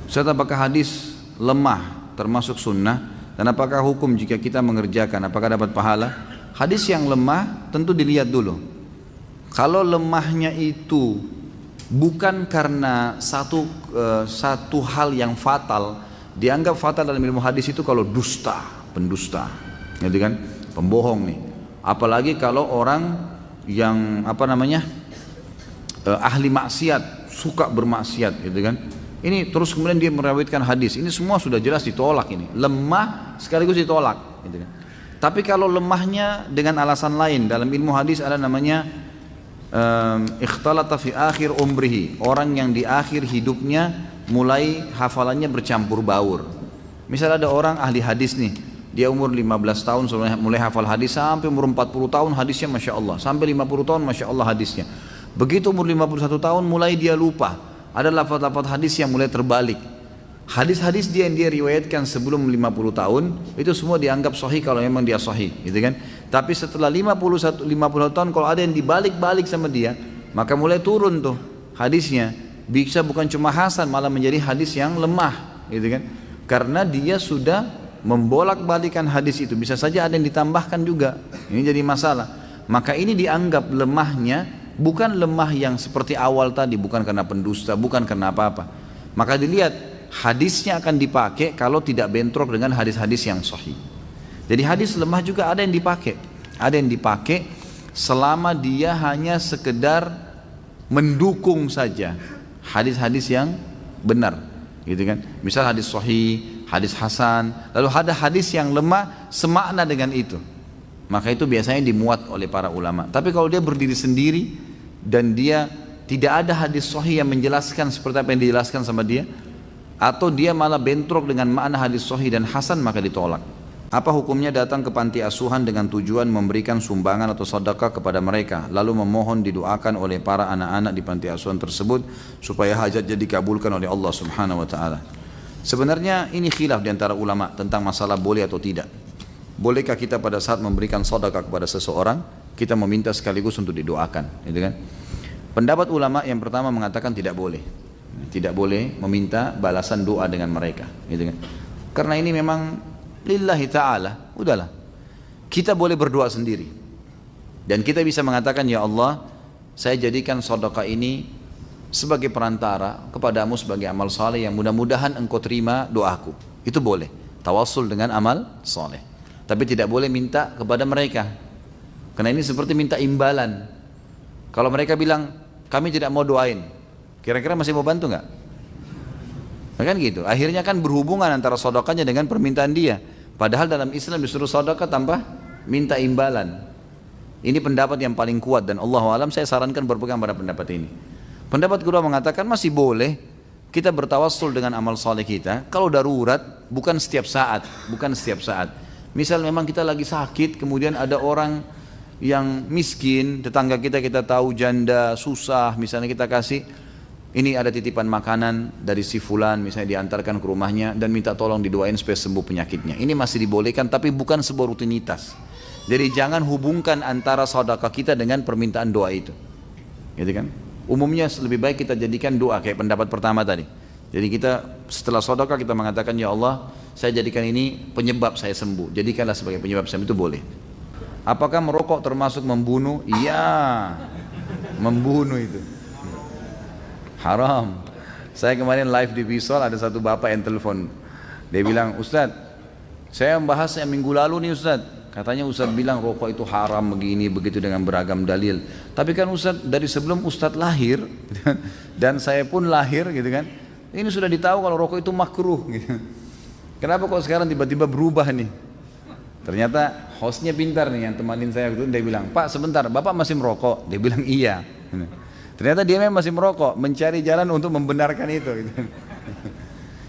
Ustaz, apakah hadis lemah termasuk sunnah, dan apakah hukum jika kita mengerjakan, apakah dapat pahala? Hadis yang lemah tentu dilihat dulu. Kalau lemahnya itu bukan karena satu hal yang fatal, dianggap fatal dalam ilmu hadis itu kalau dusta, pendusta, gitu kan, pembohong nih. Apalagi kalau orang yang ahli maksiat, suka bermaksiat, gitu kan. Ini terus kemudian dia meriwayatkan hadis, ini semua sudah jelas ditolak ini, lemah sekaligus ditolak, gitu kan. Tapi kalau lemahnya dengan alasan lain, dalam ilmu hadis ada namanya ikhtalata fi akhir umrihi, orang yang di akhir hidupnya mulai hafalannya bercampur baur. Misal ada orang ahli hadis nih, dia umur 15 tahun mulai hafal hadis, sampai umur 40 tahun hadisnya Masya Allah, sampai 50 tahun Masya Allah hadisnya. Begitu umur 51 tahun mulai dia lupa, ada lafaz-lafaz hadis yang mulai terbalik. Hadis-hadis yang dia riwayatkan sebelum 50 tahun itu semua dianggap sahih kalau memang dia sahih, gitu kan. Tapi setelah 50 tahun kalau ada yang dibalik-balik sama dia, maka mulai turun tuh hadisnya. Bisa bukan cuma hasan, malah menjadi hadis yang lemah, gitu kan. Karena dia sudah membolak-balikan hadis itu, bisa saja ada yang ditambahkan juga. Ini jadi masalah. Maka ini dianggap lemahnya bukan lemah yang seperti awal tadi, bukan karena pendusta, bukan karena apa-apa. Maka dilihat hadisnya akan dipakai kalau tidak bentrok dengan hadis-hadis yang sahih. Jadi hadis lemah juga ada yang dipakai. Ada yang dipakai selama dia hanya sekedar mendukung saja hadis-hadis yang benar, gitu kan. Misal hadis sahih, hadis hasan, lalu ada hadis yang lemah semakna dengan itu. Maka itu biasanya dimuat oleh para ulama. Tapi kalau dia berdiri sendiri dan dia tidak ada hadis sahih yang menjelaskan seperti apa yang dijelaskan sama dia, atau dia malah bentrok dengan makna hadis sahih dan hasan, maka ditolak. Apa hukumnya datang ke panti asuhan dengan tujuan memberikan sumbangan atau sedekah kepada mereka, lalu memohon didoakan oleh para anak-anak di panti asuhan tersebut supaya hajatnya dikabulkan oleh Allah Subhanahu wa taala? Sebenarnya ini khilaf di antara ulama tentang masalah boleh atau tidak. Bolehkah kita pada saat memberikan sedekah kepada seseorang, kita meminta sekaligus untuk didoakan, gitu kan? Pendapat ulama yang pertama mengatakan tidak boleh. Tidak boleh meminta balasan doa dengan mereka, gitu kan? Karena ini memang lillahi ta'ala, udahlah. Kita boleh berdoa sendiri. Dan kita bisa mengatakan, ya Allah, saya jadikan sedekah ini sebagai perantara kepadamu sebagai amal saleh yang mudah-mudahan engkau terima doaku. Itu boleh. Tawassul dengan amal saleh. Tapi tidak boleh minta kepada mereka. Karena ini seperti minta imbalan. Kalau mereka bilang, kami tidak mau doain, kira-kira masih mau bantu nggak? Kan gitu. Akhirnya kan berhubungan antara sedekahnya dengan permintaan dia. Padahal dalam Islam disuruh sedekah tanpa minta imbalan. Ini pendapat yang paling kuat dan Allahu a'lam saya sarankan berpegang pada pendapat ini. Pendapat kedua mengatakan masih boleh kita bertawassul dengan amal saleh kita kalau darurat, bukan setiap saat, bukan setiap saat. Misal memang kita lagi sakit, kemudian ada orang yang miskin, tetangga kita tahu janda, susah, misalnya kita kasih, ini ada titipan makanan dari si fulan, misalnya diantarkan ke rumahnya dan minta tolong didoain supaya sembuh penyakitnya. Ini masih dibolehkan tapi bukan sebuah rutinitas. Jadi jangan hubungkan antara sedekah kita dengan permintaan doa itu. Gitu kan? Umumnya lebih baik kita jadikan doa kayak pendapat pertama tadi. Jadi kita setelah sedekah kita mengatakan, ya Allah, saya jadikan ini penyebab saya sembuh. Jadikanlah sebagai penyebab saya, itu boleh. Apakah merokok termasuk membunuh? Iya, membunuh itu haram. Saya kemarin live di Bisol, ada satu bapak yang telepon. Dia bilang, Ustadz, saya membahas yang minggu lalu nih Ustadz. Katanya Ustadz bilang rokok itu haram begini begitu dengan beragam dalil. Tapi kan Ustadz dari sebelum Ustadz lahir dan saya pun lahir, gitu kan, ini sudah ditahu kalau rokok itu makruh, gitu. Kenapa kok sekarang tiba-tiba berubah nih? Ternyata hostnya pintar nih yang temanin saya itu. Dia bilang, Pak sebentar, Bapak masih merokok? Dia bilang iya. Ternyata dia memang masih merokok, mencari jalan untuk membenarkan itu, gitu.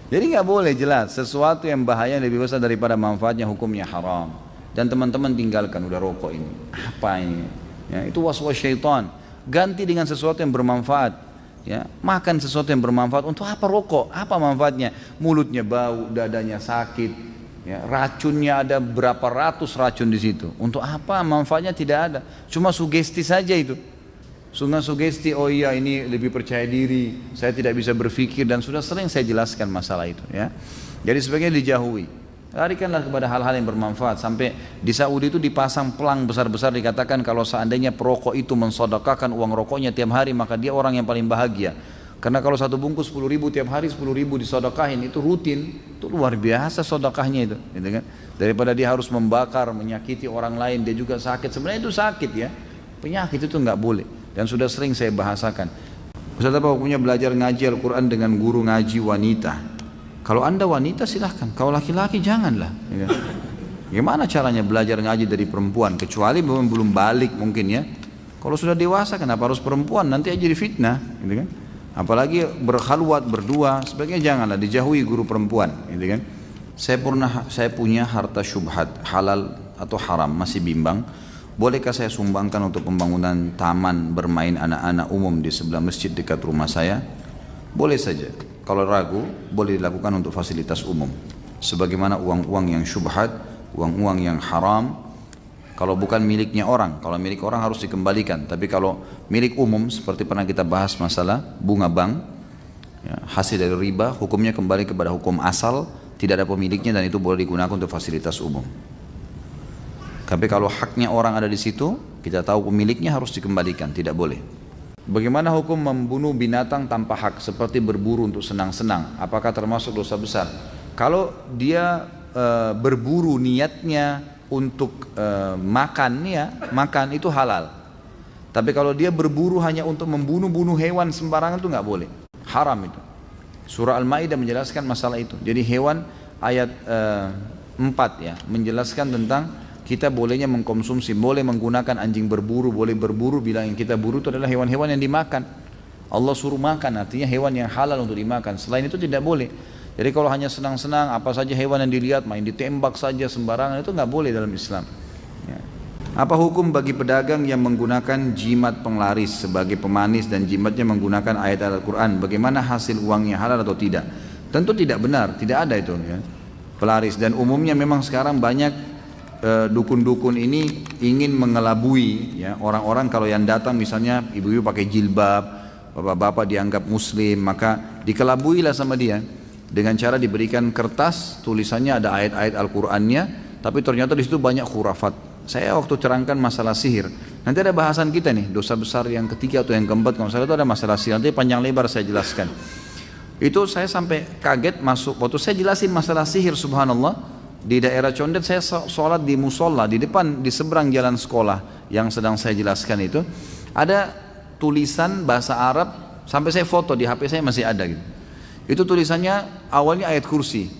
Jadi nggak boleh, jelas sesuatu yang bahaya lebih besar daripada manfaatnya, hukumnya haram. Dan teman-teman tinggalkan udah rokok ini. Apa ini? Ya, itu waswas syaitan. Ganti dengan sesuatu yang bermanfaat. Ya, makan sesuatu yang bermanfaat. Untuk apa rokok? Apa manfaatnya? Mulutnya bau, dadanya sakit. Ya, racunnya ada berapa ratus racun di situ. Untuk apa? Manfaatnya tidak ada. Cuma sugesti saja itu. Sugesti, oh iya ini lebih percaya diri, saya tidak bisa berpikir, dan sudah sering saya jelaskan masalah itu. Ya, jadi sebaiknya dijauhi. Larikanlah kepada hal-hal yang bermanfaat. Sampai di Saudi itu dipasang pelang besar-besar, dikatakan kalau seandainya perokok itu mensedekahkan uang rokoknya tiap hari, maka dia orang yang paling bahagia. Karena kalau satu bungkus 10.000 tiap hari, 10.000 disedekahin, itu rutin, itu luar biasa sedekahnya itu, gitu kan? Daripada dia harus membakar, menyakiti orang lain, dia juga sakit. Sebenarnya itu sakit ya, penyakit itu nggak boleh. Dan sudah sering saya bahasakan. Ustaz, apa hukumnya belajar ngaji Al-Quran dengan guru ngaji wanita? Kalau anda wanita silahkan, kalau laki-laki janganlah. Gimana caranya belajar ngaji dari perempuan? Kecuali belum balik mungkin ya. Kalau sudah dewasa kenapa harus perempuan? Nanti aja jadi fitnah, gitu kan? Apalagi berkhalwat berdua, sebaiknya janganlah, dijauhi guru perempuan, gitu kan? Saya punya harta syubhat, halal atau haram, masih bimbang. Bolehkah saya sumbangkan untuk pembangunan taman bermain anak-anak umum di sebelah masjid dekat rumah saya? Boleh saja. Kalau ragu, boleh dilakukan untuk fasilitas umum. Sebagaimana uang-uang yang syubhat, uang-uang yang haram, kalau bukan miliknya orang, kalau milik orang harus dikembalikan. Tapi kalau milik umum, seperti pernah kita bahas masalah bunga bank, ya, hasil dari riba, hukumnya kembali kepada hukum asal, tidak ada pemiliknya dan itu boleh digunakan untuk fasilitas umum. Tapi kalau haknya orang ada di situ, kita tahu pemiliknya harus dikembalikan, tidak boleh. Bagaimana hukum membunuh binatang tanpa hak seperti berburu untuk senang-senang? Apakah termasuk dosa besar? Kalau dia berburu niatnya untuk makan ya, makan itu halal. Tapi kalau dia berburu hanya untuk membunuh hewan sembarangan itu nggak boleh. Haram itu. Surah Al-Maidah menjelaskan masalah itu. Jadi hewan ayat 4 ya, menjelaskan tentang kita bolehnya mengkonsumsi, boleh menggunakan anjing berburu, boleh berburu bila yang kita buru itu adalah hewan-hewan yang dimakan. Allah suruh makan, artinya hewan yang halal untuk dimakan. Selain itu tidak boleh. Jadi kalau hanya senang-senang, apa saja hewan yang dilihat, main ditembak saja sembarangan, itu nggak boleh dalam Islam. Ya. Apa hukum bagi pedagang yang menggunakan jimat penglaris sebagai pemanis dan jimatnya menggunakan ayat Al-Quran? Bagaimana hasil uangnya, halal atau tidak? Tentu tidak benar, tidak ada itu ya. Pelaris, dan umumnya memang sekarang banyak dukun-dukun ini ingin mengelabui ya orang-orang. Kalau yang datang misalnya ibu-ibu pakai jilbab, bapak-bapak dianggap muslim, maka dikelabuilah sama dia dengan cara diberikan kertas tulisannya ada ayat-ayat Al-Qur'annya, tapi ternyata di situ banyak khurafat. Saya waktu terangkan masalah sihir, nanti ada bahasan kita nih, dosa besar yang ketiga atau yang keempat kalau salah itu ada masalah sihir, nanti panjang lebar saya jelaskan. Itu saya sampai kaget masuk waktu saya jelasin masalah sihir, subhanallah. Di daerah Condet saya sholat di musola di depan, di seberang jalan sekolah yang sedang saya jelaskan itu ada tulisan bahasa Arab, sampai saya foto di HP saya masih ada gitu. Itu tulisannya awalnya ayat kursi,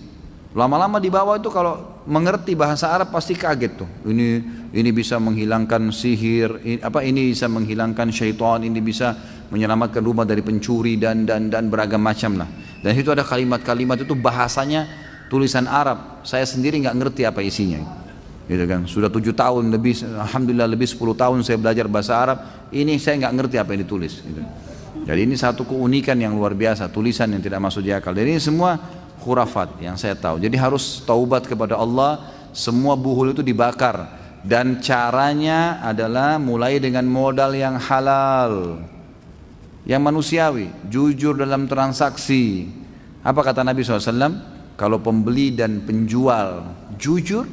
lama-lama di bawah itu kalau mengerti bahasa Arab pasti kaget tuh. Ini bisa menghilangkan sihir, ini bisa menghilangkan syaitan, ini bisa menyelamatkan rumah dari pencuri dan beragam macam lah. Dan itu ada kalimat-kalimat itu bahasanya tulisan Arab, saya sendiri nggak ngerti apa isinya, gitu kan. Sudah 7 tahun lebih, alhamdulillah lebih 10 tahun saya belajar bahasa Arab, ini saya nggak ngerti apa yang ditulis. Gitu. Jadi ini satu keunikan yang luar biasa, tulisan yang tidak masuk di akal. Dan ini semua khurafat yang saya tahu. Jadi harus taubat kepada Allah, semua buhul itu dibakar. Dan caranya adalah mulai dengan modal yang halal, yang manusiawi, jujur dalam transaksi. Apa kata Nabi SAW? Kalau pembeli dan penjual jujur,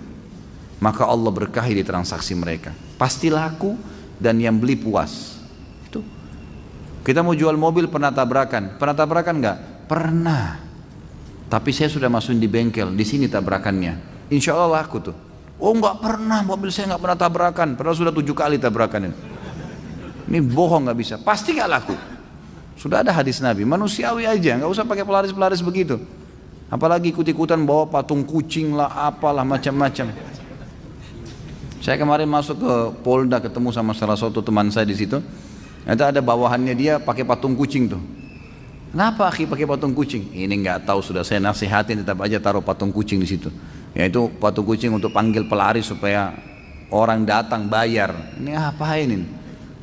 maka Allah berkahi di transaksi mereka. Pasti laku dan yang beli puas. Itu. Kita mau jual mobil pernah tabrakan nggak? Pernah. Tapi saya sudah masukin di bengkel, di sini tabrakannya. Insya Allah laku tuh. Oh nggak pernah, mobil saya nggak pernah tabrakan. Padahal sudah 7 kali tabrakan ini bohong, nggak bisa. Pasti nggak laku. Sudah ada hadis Nabi, manusiawi aja, nggak usah pakai pelaris-pelaris begitu. Apalagi ikut-ikutan bawa patung kucing lah, apalah macam-macam. Saya kemarin masuk ke Polda, ketemu sama salah satu teman saya di situ. Ada bawahannya dia pakai patung kucing tuh. Kenapa akhi pakai patung kucing? Ini nggak tahu, sudah saya nasihatin tetap aja taruh patung kucing di situ. Yaitu patung kucing untuk panggil pelaris supaya orang datang bayar. Ini apa ini?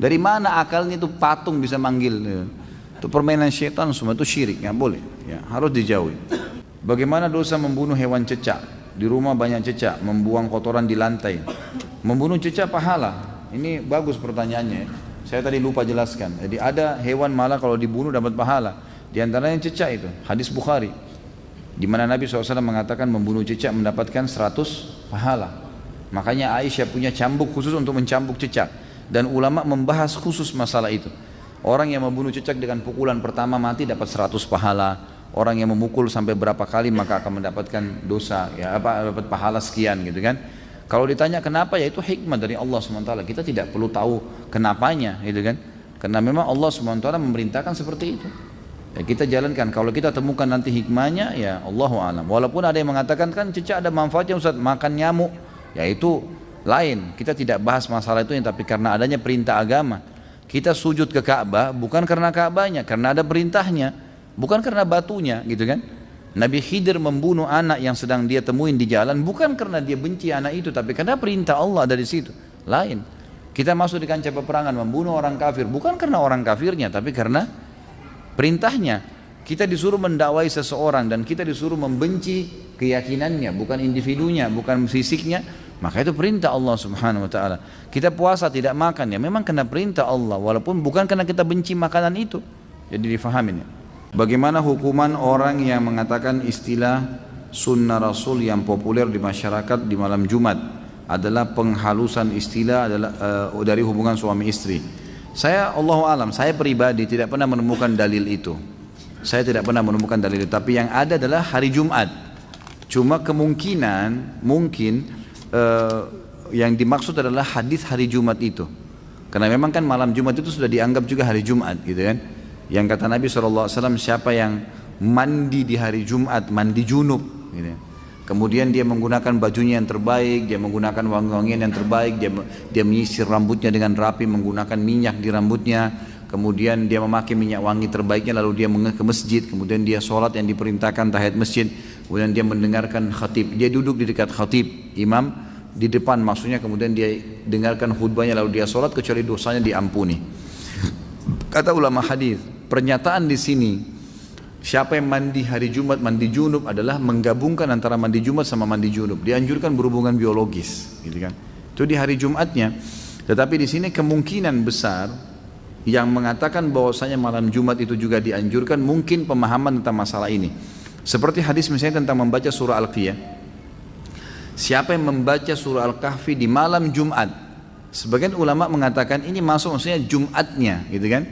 Dari mana akalnya itu patung bisa manggil? Itu permainan syaitan semua, itu syirik, nggak boleh. Ya, harus dijauhi. Bagaimana dosa membunuh hewan cecak? Di rumah banyak cecak, membuang kotoran di lantai. Membunuh cecak pahala. Ini bagus pertanyaannya. Saya tadi lupa jelaskan. Jadi ada hewan malah kalau dibunuh dapat pahala. Di antaranya cecak itu, hadis Bukhari. di mana Nabi SAW mengatakan membunuh cicak mendapatkan 100 pahala. Makanya Aisyah punya cambuk khusus untuk mencambuk cicak, dan ulama membahas khusus masalah itu. Orang yang membunuh cicak dengan pukulan pertama mati dapat 100 pahala. Orang yang memukul sampai berapa kali maka akan mendapatkan dosa, ya dapat pahala sekian gitu kan. Kalau ditanya kenapa, ya itu hikmah dari Allah SWT. Kita tidak perlu tahu kenapanya gitu kan. Karena memang Allah SWT memerintahkan seperti itu. Ya, kita jalankan. Kalau kita temukan nanti hikmahnya, ya Allahu a'lam. Walaupun ada yang mengatakan kan cicak ada manfaatnya Ustaz, makan nyamuk, ya itu lain. Kita tidak bahas masalah itu, tapi karena adanya perintah agama. Kita sujud ke Ka'bah bukan karena Ka'bahnya, karena ada perintahnya, bukan karena batunya, gitu kan? Nabi Khidir membunuh anak yang sedang dia temuin di jalan bukan karena dia benci anak itu, tapi karena perintah Allah dari situ. Lain. Kita masuk di kancah peperangan membunuh orang kafir bukan karena orang kafirnya, tapi karena perintahnya. Kita disuruh mendakwai seseorang dan kita disuruh membenci keyakinannya, bukan individunya, bukan fisiknya. Maka itu perintah Allah Subhanahu wa taala. Kita puasa tidak makan, ya memang kena perintah Allah, walaupun bukan karena kita benci makanan itu. Jadi difahamin ya. Bagaimana hukuman orang yang mengatakan istilah sunnah Rasul yang populer di masyarakat di malam Jumat adalah penghalusan istilah dari hubungan suami istri? Saya Allahu alam, saya pribadi tidak pernah menemukan dalil itu. Saya tidak pernah menemukan dalil itu, tapi yang ada adalah hari Jumat. Cuma kemungkinan mungkin yang dimaksud adalah hadis hari Jumat itu. Karena memang kan malam Jumat itu sudah dianggap juga hari Jumat gitu kan. Yang kata Nabi SAW, siapa yang mandi di hari Jumat, mandi junub gitu. Kemudian dia menggunakan bajunya yang terbaik, dia menggunakan wangi-wangian yang terbaik, dia menyisir rambutnya dengan rapi, menggunakan minyak di rambutnya, kemudian dia memakai minyak wangi terbaiknya, lalu dia ke masjid, kemudian dia sholat yang diperintahkan tahiyat masjid, kemudian dia mendengarkan khatib, dia duduk di dekat khatib, imam di depan maksudnya, kemudian dia dengarkan khutbahnya, lalu dia sholat kecuali dosanya diampuni. Kata ulama hadis, pernyataan di sini siapa yang mandi hari Jumat, mandi junub adalah menggabungkan antara mandi Jumat sama mandi junub. Dianjurkan berhubungan biologis, gitu kan? Itu di hari Jumatnya. Tetapi di sini kemungkinan besar yang mengatakan bahwasanya malam Jumat itu juga dianjurkan, mungkin pemahaman tentang masalah ini. Seperti hadis misalnya tentang membaca surah Al-Qiyah. Siapa yang membaca surah Al-Kahfi di malam Jumat, sebagian ulama mengatakan ini masuk maksudnya Jumatnya, gitu kan?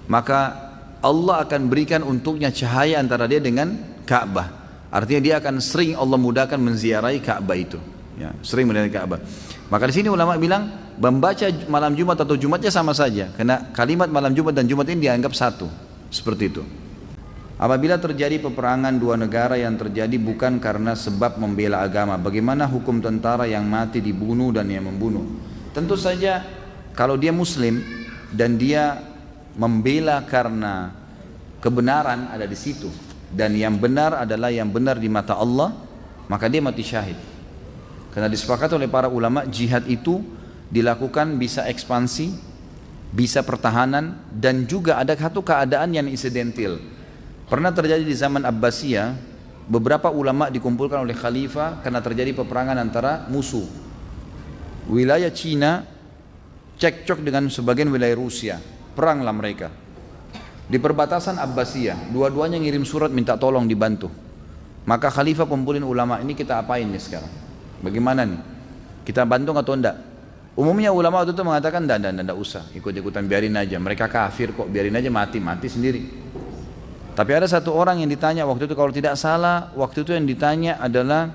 Maka Allah akan berikan untuknya cahaya antara dia dengan Ka'bah. Artinya dia akan sering Allah mudahkan menziarahi Ka'bah itu. Ya, sering menziarahi Ka'bah. Maka di sini ulama bilang membaca malam Jumat atau Jumatnya sama saja, karena kalimat malam Jumat dan Jumat ini dianggap satu. Seperti itu. Apabila terjadi peperangan dua negara yang terjadi bukan karena sebab membela agama, bagaimana hukum tentara yang mati dibunuh dan yang membunuh? Tentu saja kalau dia Muslim dan dia membela karena kebenaran ada di situ, dan yang benar adalah yang benar di mata Allah, maka dia mati syahid. Karena disepakati oleh para ulama, jihad itu dilakukan bisa ekspansi, bisa pertahanan, dan juga ada satu keadaan yang insidental. Pernah terjadi di zaman Abbasiyah, beberapa ulama dikumpulkan oleh khalifah karena terjadi peperangan antara musuh. Wilayah Cina cekcok dengan sebagian wilayah Rusia, peranglah mereka. Di perbatasan Abbasiyah, dua-duanya ngirim surat minta tolong dibantu. Maka khalifah kumpulin ulama, ini kita apain nih sekarang? Bagaimana nih? Kita bantu atau enggak? Umumnya ulama waktu itu mengatakan enggak usah, ikut-ikutan biarin aja. Mereka kafir kok, biarin aja mati sendiri. Tapi ada satu orang yang ditanya waktu itu, kalau tidak salah, waktu itu yang ditanya adalah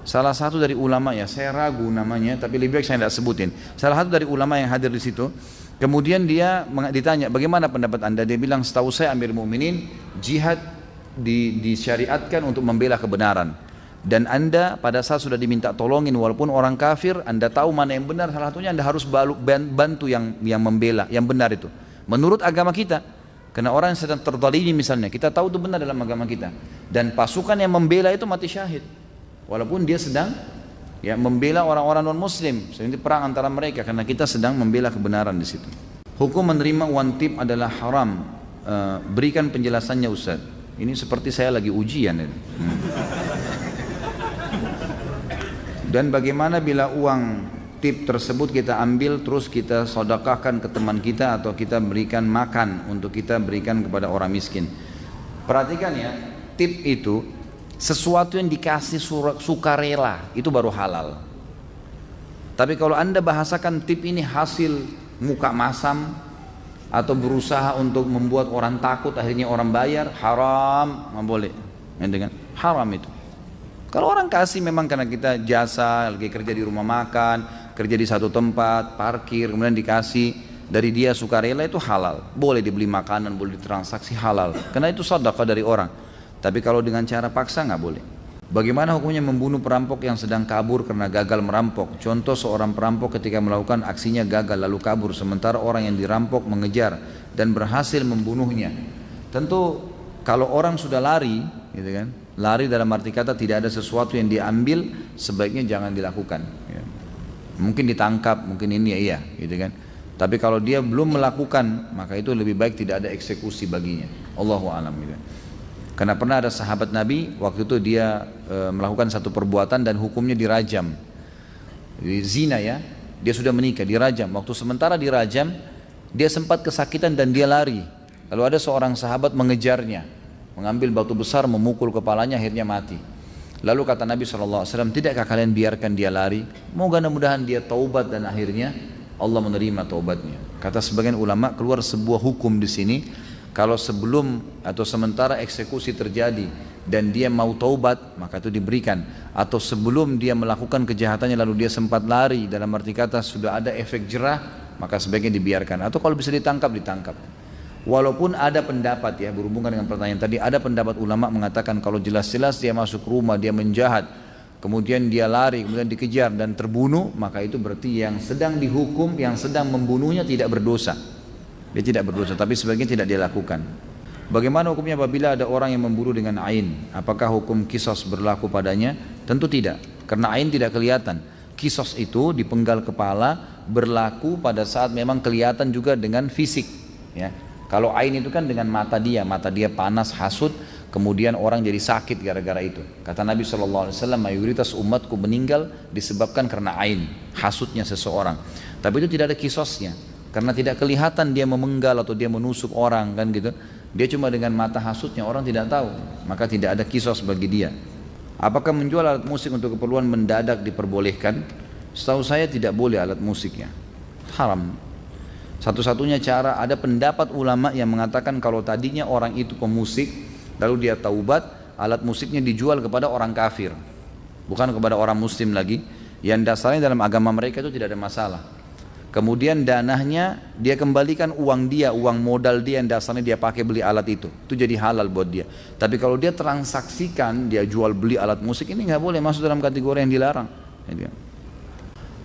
salah satu dari ulama, ya saya ragu namanya, tapi lebih baik saya tidak sebutin. Salah satu dari ulama yang hadir di situ. Kemudian dia ditanya, bagaimana pendapat anda? Dia bilang, setahu saya Amir Mu'minin, jihad disyariatkan untuk membela kebenaran. Dan anda pada saat sudah diminta tolongin walaupun orang kafir, anda tahu mana yang benar, salah satunya anda harus bantu yang membela, yang benar itu. Menurut agama kita, karena orang yang sedang terzalimi misalnya, kita tahu itu benar dalam agama kita. Dan pasukan yang membela itu mati syahid. Walaupun dia sedang membela orang-orang non-muslim, seperti perang antara mereka, karena kita sedang membela kebenaran di situ. Hukum menerima uang tip adalah haram. Berikan penjelasannya Ustaz. Ini seperti saya lagi ujian. Dan bagaimana bila uang tip tersebut kita ambil terus kita sedekahkan ke teman kita atau kita berikan makan untuk kita berikan kepada orang miskin? Perhatikan ya, tip itu sesuatu yang dikasih sukarela itu baru halal. Tapi kalau Anda bahasakan tip ini hasil muka masam atau berusaha untuk membuat orang takut akhirnya orang bayar, haram, nggak boleh. Dengan haram itu. Kalau orang kasih memang karena kita jasa, lagi kerja di rumah makan, kerja di satu tempat, parkir, kemudian dikasih dari dia sukarela itu halal. Boleh dibeli makanan, boleh ditransaksi halal. Karena itu sedekah dari orang. Tapi kalau dengan cara paksa nggak boleh. Bagaimana hukumnya membunuh perampok yang sedang kabur karena gagal merampok? Contoh seorang perampok ketika melakukan aksinya gagal lalu kabur sementara orang yang dirampok mengejar dan berhasil membunuhnya. Tentu kalau orang sudah lari, gitu kan? Lari dalam arti kata tidak ada sesuatu yang diambil, sebaiknya jangan dilakukan. Ya. Mungkin ditangkap, mungkin ini ya iya, gitu kan? Tapi kalau dia belum melakukan, maka itu lebih baik tidak ada eksekusi baginya. Allahu a'lam. Gitu. Karena pernah ada sahabat Nabi, waktu itu dia melakukan satu perbuatan dan hukumnya dirajam. Zina ya, dia sudah menikah, dirajam. Waktu sementara dirajam, dia sempat kesakitan dan dia lari. Lalu ada seorang sahabat mengejarnya, mengambil batu besar, memukul kepalanya, akhirnya mati. Lalu kata Nabi SAW, tidakkah kalian biarkan dia lari? Mudah-mudahan dia taubat dan akhirnya Allah menerima taubatnya. Kata sebagian ulama, keluar sebuah hukum di sini. Kalau sebelum atau sementara eksekusi terjadi dan dia mau taubat, maka itu diberikan. Atau sebelum dia melakukan kejahatannya lalu dia sempat lari, dalam arti kata sudah ada efek jerah, maka sebaiknya dibiarkan. Atau kalau bisa ditangkap, ditangkap. Walaupun ada pendapat ya, berhubungan dengan pertanyaan tadi, ada pendapat ulama mengatakan kalau jelas-jelas dia masuk rumah, dia menjahat, kemudian dia lari, kemudian dikejar dan terbunuh, maka itu berarti yang sedang dihukum, yang sedang membunuhnya tidak berdosa. Dia tidak berdosa, tapi sebagian tidak dia lakukan. Bagaimana hukumnya apabila ada orang yang membunuh dengan ain? Apakah hukum kisos berlaku padanya? Tentu tidak, karena ain tidak kelihatan. Kisos itu dipenggal kepala berlaku pada saat memang kelihatan juga dengan fisik. Ya. Kalau ain itu kan dengan mata dia panas, hasut, kemudian orang jadi sakit gara-gara itu. Kata Nabi SAW, mayoritas umatku meninggal disebabkan karena ain, hasutnya seseorang. Tapi itu tidak ada kisosnya. Karena tidak kelihatan dia memenggal atau dia menusuk orang kan gitu. Dia cuma dengan mata hasutnya, orang tidak tahu. Maka tidak ada kisos bagi dia. Apakah menjual alat musik untuk keperluan mendadak diperbolehkan? Setahu saya tidak boleh alat musiknya. Haram. Satu-satunya cara, ada pendapat ulama yang mengatakan kalau tadinya orang itu pemusik, lalu dia taubat, alat musiknya dijual kepada orang kafir. Bukan kepada orang muslim lagi. Yang dasarnya dalam agama mereka itu tidak ada masalah. Kemudian danahnya dia kembalikan uang dia, uang modal dia yang dasarnya dia pakai beli alat itu jadi halal buat dia. Tapi kalau dia transaksikan, dia jual beli alat musik, ini nggak boleh, masuk dalam kategori yang dilarang.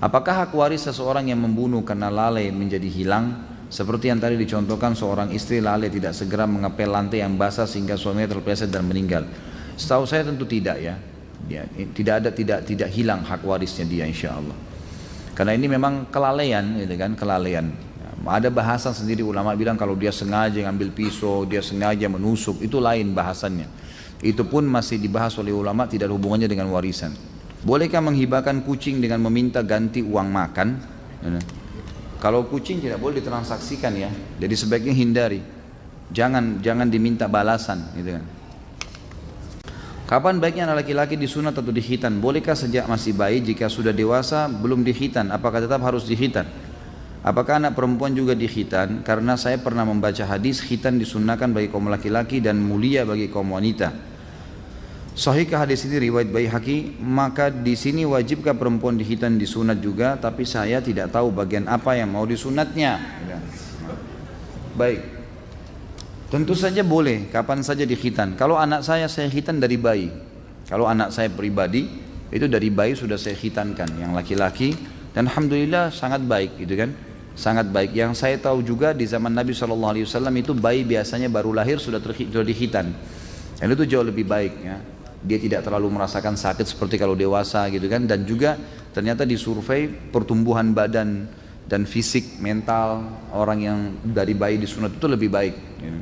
Apakah hak waris seseorang yang membunuh karena lalai menjadi hilang? Seperti yang tadi dicontohkan, seorang istri lalai tidak segera mengepel lantai yang basah sehingga suaminya terpeleset dan meninggal. Setahu saya tentu tidak ya. Tidak hilang hak warisnya dia insya Allah. Karena ini memang kelalaian, gitu kan, kelalaian. Ada bahasa sendiri ulama bilang kalau dia sengaja ngambil pisau, dia sengaja menusuk, itu lain bahasannya. Itu pun masih dibahas oleh ulama, tidak ada hubungannya dengan warisan. Bolehkah menghibahkan kucing dengan meminta ganti uang makan? Kalau kucing tidak boleh ditransaksikan ya, jadi sebaiknya hindari. Jangan diminta balasan, gitu kan. Kapan baiknya anak laki-laki disunat atau dikhitan? Bolehkah sejak masih bayi, jika sudah dewasa belum dikhitan? Apakah tetap harus dikhitan? Apakah anak perempuan juga dikhitan? Karena saya pernah membaca hadis khitan disunahkan bagi kaum laki-laki dan mulia bagi kaum wanita. Sahihkah hadis ini riwayat Baihaqi? Maka di sini wajibkah perempuan dikhitan disunat juga? Tapi saya tidak tahu bagian apa yang mau disunatnya. Baik. Tentu saja boleh, kapan saja dikhitan. Kalau anak saya khitan dari bayi. Kalau anak saya pribadi, itu dari bayi sudah saya khitankan, yang laki-laki. Dan alhamdulillah sangat baik, gitu kan? Sangat baik. Yang saya tahu juga di zaman Nabi SAW itu bayi biasanya baru lahir sudah dikhitan. Dan itu jauh lebih baik ya. Dia tidak terlalu merasakan sakit seperti kalau dewasa gitu kan. Dan juga ternyata disurvei pertumbuhan badan dan fisik, mental orang yang dari bayi disunat itu lebih baik gitu.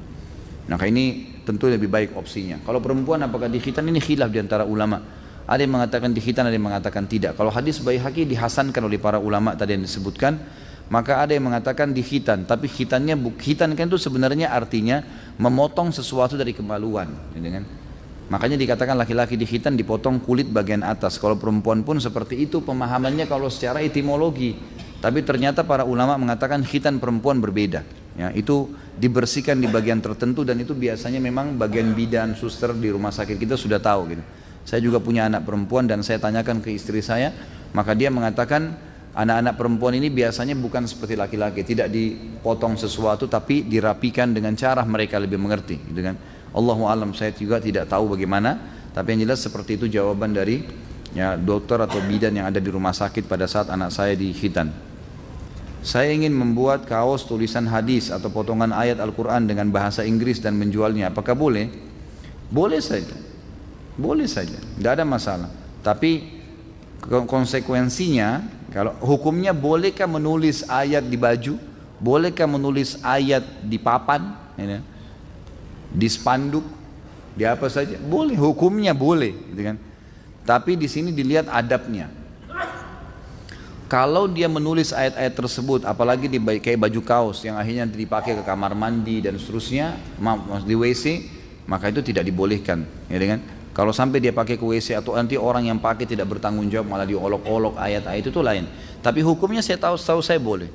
Nah ini tentu lebih baik opsinya. Kalau perempuan apakah dikhitan, ini khilaf diantara ulama. Ada yang mengatakan dikhitan, ada yang mengatakan tidak. Kalau hadis Baihaqi dihasankan oleh para ulama tadi yang disebutkan, Maka ada yang mengatakan dikhitan, tapi khitan kan itu sebenarnya artinya memotong sesuatu dari kemaluan, gitu kan? Makanya dikatakan laki-laki dikhitan dipotong kulit bagian atas. Kalau perempuan pun seperti itu pemahamannya kalau secara etimologi. Tapi ternyata para ulama mengatakan khitan perempuan berbeda. Ya, itu dibersihkan di bagian tertentu dan itu biasanya memang bagian bidan, suster di rumah sakit kita sudah tahu gitu. Saya juga punya anak perempuan dan saya tanyakan ke istri saya, maka dia mengatakan anak-anak perempuan ini biasanya bukan seperti laki-laki, tidak dipotong sesuatu tapi dirapikan dengan cara mereka lebih mengerti, gitu kan. Allahu alam, saya juga tidak tahu bagaimana, tapi yang jelas seperti itu jawaban dari ya dokter atau bidan yang ada di rumah sakit pada saat anak saya dikhitan. Saya ingin membuat kaos tulisan hadis atau potongan ayat Al-Quran dengan bahasa Inggris dan menjualnya. Apakah boleh? Boleh saja. Boleh saja. Tidak ada masalah. Tapi konsekuensinya, kalau hukumnya bolehkah menulis ayat di baju? Bolehkah menulis ayat di papan? Ya, di spanduk? Di apa saja? Boleh. Hukumnya boleh. Gitu kan? Tapi di sini dilihat adabnya. Kalau dia menulis ayat-ayat tersebut, apalagi di kayak baju kaos yang akhirnya dipakai ke kamar mandi dan seterusnya, di WC, maka itu tidak dibolehkan, ya kan? Kalau sampai dia pakai ke WC atau nanti orang yang pakai tidak bertanggung jawab malah diolok-olok ayat-ayat itu lain. Tapi hukumnya saya tahu saya boleh.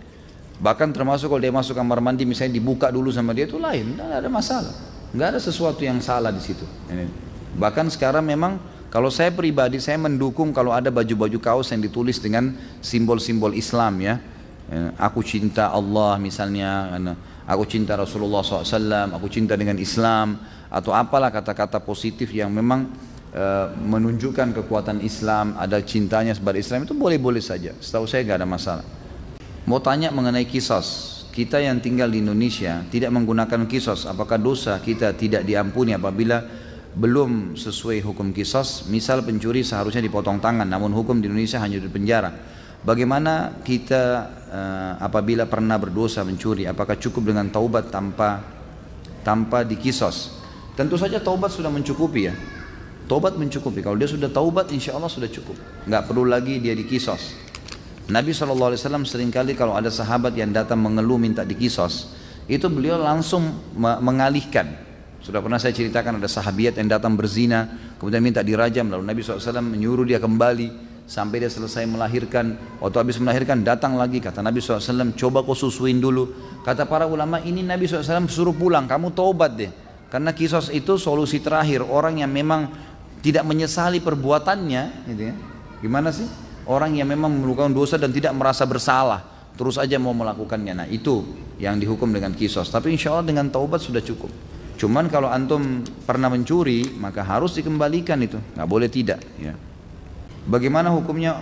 Bahkan termasuk kalau dia masuk kamar mandi misalnya dibuka dulu sama dia itu lain, tidak ada masalah, nggak ada sesuatu yang salah di situ. Bahkan sekarang memang kalau saya pribadi, saya mendukung kalau ada baju-baju kaos yang ditulis dengan simbol-simbol Islam ya. Aku cinta Allah misalnya, aku cinta Rasulullah SAW, aku cinta dengan Islam, atau apalah kata-kata positif yang memang menunjukkan kekuatan Islam, ada cintanya kepada Islam, itu boleh-boleh saja. Setahu saya nggak ada masalah. Mau tanya mengenai kisos, kita yang tinggal di Indonesia tidak menggunakan kisos, apakah dosa kita tidak diampuni apabila belum sesuai hukum kisos? Misal pencuri seharusnya dipotong tangan, namun hukum di Indonesia hanya di penjara. Bagaimana kita apabila pernah berdosa mencuri? Apakah cukup dengan taubat tanpa dikisos? Tentu saja taubat sudah mencukupi ya. Taubat mencukupi. Kalau dia sudah taubat, insya Allah sudah cukup. Nggak perlu lagi dia dikisos. Nabi SAW seringkali kalau ada sahabat yang datang mengeluh minta dikisos, itu beliau langsung mengalihkan. Sudah pernah saya ceritakan ada sahabiat yang datang berzina, kemudian minta dirajam, lalu Nabi SAW menyuruh dia kembali sampai dia selesai melahirkan. Waktu habis melahirkan datang lagi, kata Nabi SAW, coba kau susuin dulu. Kata para ulama, ini Nabi SAW suruh pulang, kamu taubat deh. Karena kisos itu solusi terakhir, orang yang memang tidak menyesali perbuatannya, gitu ya. Gimana sih? Orang yang memang melakukan dosa dan tidak merasa bersalah, terus aja mau melakukannya. Nah itu yang dihukum dengan kisos. Tapi insya Allah dengan taubat sudah cukup. Cuman kalau antum pernah mencuri, maka harus dikembalikan itu, nggak boleh tidak. Ya. Bagaimana hukumnya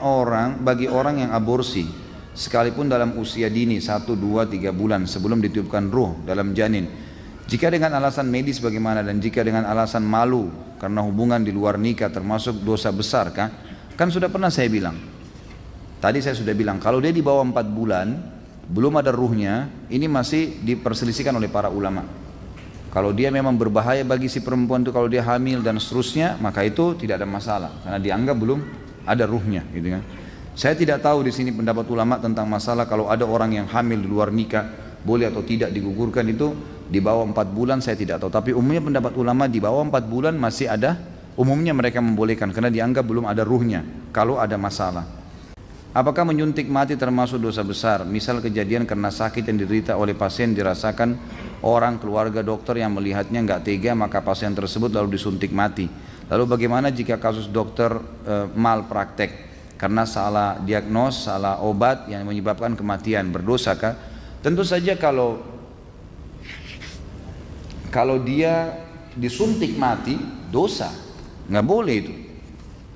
bagi orang yang aborsi, sekalipun dalam usia dini 1, 2, 3 bulan sebelum ditiupkan ruh dalam janin? Jika dengan alasan medis bagaimana, dan jika dengan alasan malu karena hubungan di luar nikah termasuk dosa besar kah? Kan sudah pernah saya bilang. Tadi saya sudah bilang kalau dia di bawah 4 bulan belum ada ruhnya, ini masih diperselisihkan oleh para ulama. Kalau dia memang berbahaya bagi si perempuan itu, kalau dia hamil dan seterusnya, maka itu tidak ada masalah karena dianggap belum ada ruhnya, gitu kan. Saya tidak tahu di sini pendapat ulama tentang masalah kalau ada orang yang hamil di luar nikah boleh atau tidak digugurkan, itu di bawah 4 bulan saya tidak tahu. Tapi umumnya pendapat ulama di bawah 4 bulan masih ada, umumnya mereka membolehkan karena dianggap belum ada ruhnya kalau ada masalah. Apakah menyuntik mati termasuk dosa besar? Misal kejadian karena sakit yang diderita oleh pasien dirasakan orang keluarga dokter yang melihatnya nggak tega, maka pasien tersebut lalu disuntik mati. Lalu bagaimana jika kasus dokter malpraktek karena salah diagnos, salah obat yang menyebabkan kematian, berdosakah? Tentu saja kalau dia disuntik mati, dosa, nggak boleh itu.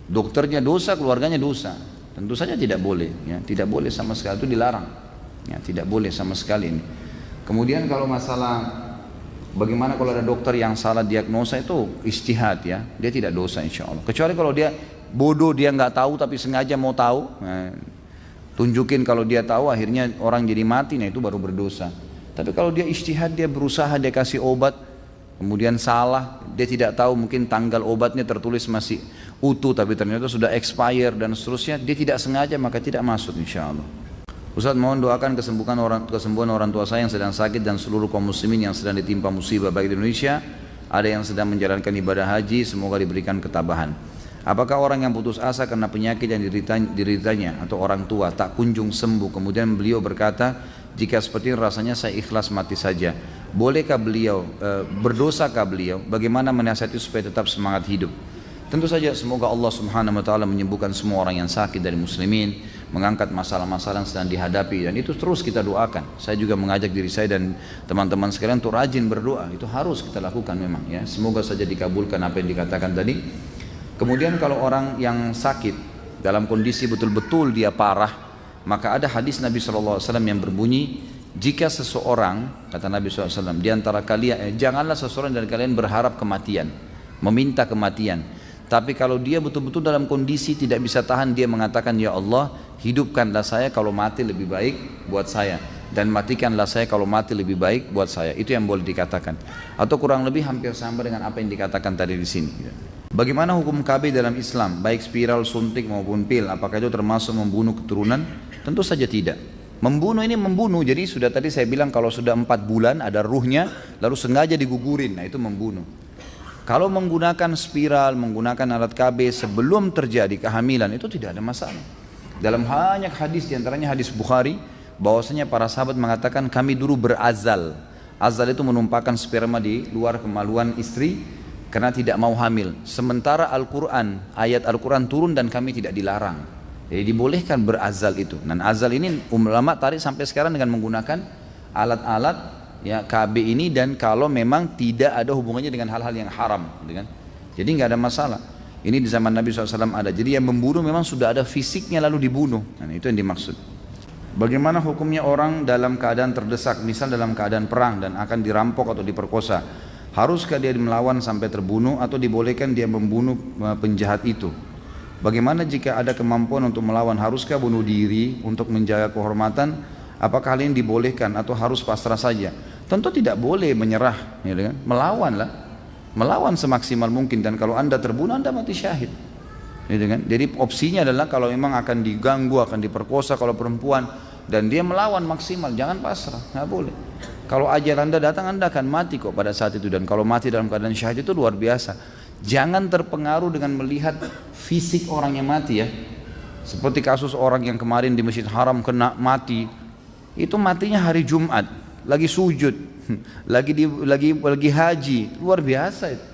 Dokternya dosa, keluarganya dosa. Tentu saja tidak boleh, ya, tidak boleh sama sekali, itu dilarang, ya, tidak boleh sama sekali ini. Kemudian kalau masalah bagaimana kalau ada dokter yang salah diagnosa, itu ijtihad ya, dia tidak dosa insya Allah. Kecuali kalau dia bodoh, dia nggak tahu tapi sengaja mau tahu, nah, tunjukin kalau dia tahu akhirnya orang jadi mati, nah itu baru berdosa. Tapi kalau dia ijtihad, dia berusaha, dia kasih obat, kemudian salah, dia tidak tahu mungkin tanggal obatnya tertulis masih utuh tapi ternyata sudah expire dan seterusnya, dia tidak sengaja, maka tidak masuk insya Allah. Ustaz, mohon doakan kesembuhan orang tua saya yang sedang sakit dan seluruh kaum muslimin yang sedang ditimpa musibah baik di Indonesia, ada yang sedang menjalankan ibadah haji, semoga diberikan ketabahan. Apakah orang yang putus asa karena penyakit yang dideritanya atau orang tua tak kunjung sembuh, kemudian beliau berkata, jika seperti ini rasanya saya ikhlas mati saja. Bolehkah beliau, berdosakah beliau, bagaimana menasihati supaya tetap semangat hidup? Tentu saja semoga Allah subhanahu wa ta'ala menyembuhkan semua orang yang sakit dari muslimin, mengangkat masalah-masalah yang sedang dihadapi, dan itu terus kita doakan. Saya juga mengajak diri saya dan teman-teman sekalian untuk rajin berdoa, itu harus kita lakukan memang ya. Semoga saja dikabulkan apa yang dikatakan tadi. Kemudian kalau orang yang sakit dalam kondisi betul-betul dia parah, maka ada hadis Nabi SAW yang berbunyi, jika seseorang, kata Nabi SAW, di antara kalian, janganlah seseorang dari kalian berharap kematian, meminta kematian. Tapi kalau dia betul-betul dalam kondisi tidak bisa tahan, dia mengatakan, ya Allah, hidupkanlah saya kalau mati lebih baik buat saya, dan matikanlah saya kalau mati lebih baik buat saya. Itu yang boleh dikatakan. Atau kurang lebih hampir sama dengan apa yang dikatakan tadi di sini. Bagaimana hukum KB dalam Islam, baik spiral, suntik maupun pil? Apakah itu termasuk membunuh keturunan? Tentu saja tidak. Membunuh ini membunuh, jadi sudah tadi saya bilang kalau sudah 4 bulan ada ruhnya, lalu sengaja digugurin, nah itu membunuh. Kalau menggunakan spiral, menggunakan alat KB sebelum terjadi kehamilan, itu tidak ada masalah. Dalam banyak hadis, diantaranya hadis Bukhari, bahwasanya para sahabat mengatakan kami dulu berazal. Azal itu menumpahkan sperma di luar kemaluan istri karena tidak mau hamil. Sementara Al-Quran, ayat Al-Quran turun dan kami tidak dilarang. Jadi dibolehkan berazal itu. Dan azal ini ulama tarik sampai sekarang dengan menggunakan alat-alat ya KB ini, dan kalau memang tidak ada hubungannya dengan hal-hal yang haram, gitu kan? Jadi nggak ada masalah. Ini di zaman Nabi SAW ada. Jadi yang membunuh memang sudah ada fisiknya lalu dibunuh. Nah, itu yang dimaksud. Bagaimana hukumnya orang dalam keadaan terdesak, misal dalam keadaan perang dan akan dirampok atau diperkosa? Haruskah dia melawan sampai terbunuh atau dibolehkan dia membunuh penjahat itu? Bagaimana jika ada kemampuan untuk melawan? Haruskah bunuh diri untuk menjaga kehormatan? Apakah hal ini dibolehkan atau harus pasrah saja? Tentu tidak boleh menyerah, ya kan? Melawanlah, melawan semaksimal mungkin, dan kalau anda terbunuh anda mati syahid, ya kan? Jadi opsinya adalah kalau memang akan diganggu, akan diperkosa kalau perempuan, dan dia melawan maksimal, jangan pasrah, nggak boleh. Kalau ajal anda datang anda akan mati kok pada saat itu, dan kalau mati dalam keadaan syahid itu luar biasa. Jangan terpengaruh dengan melihat fisik orang yang mati ya, seperti kasus orang yang kemarin di Masjid Haram kena mati, itu matinya hari Jumat, lagi sujud, lagi haji, luar biasa itu.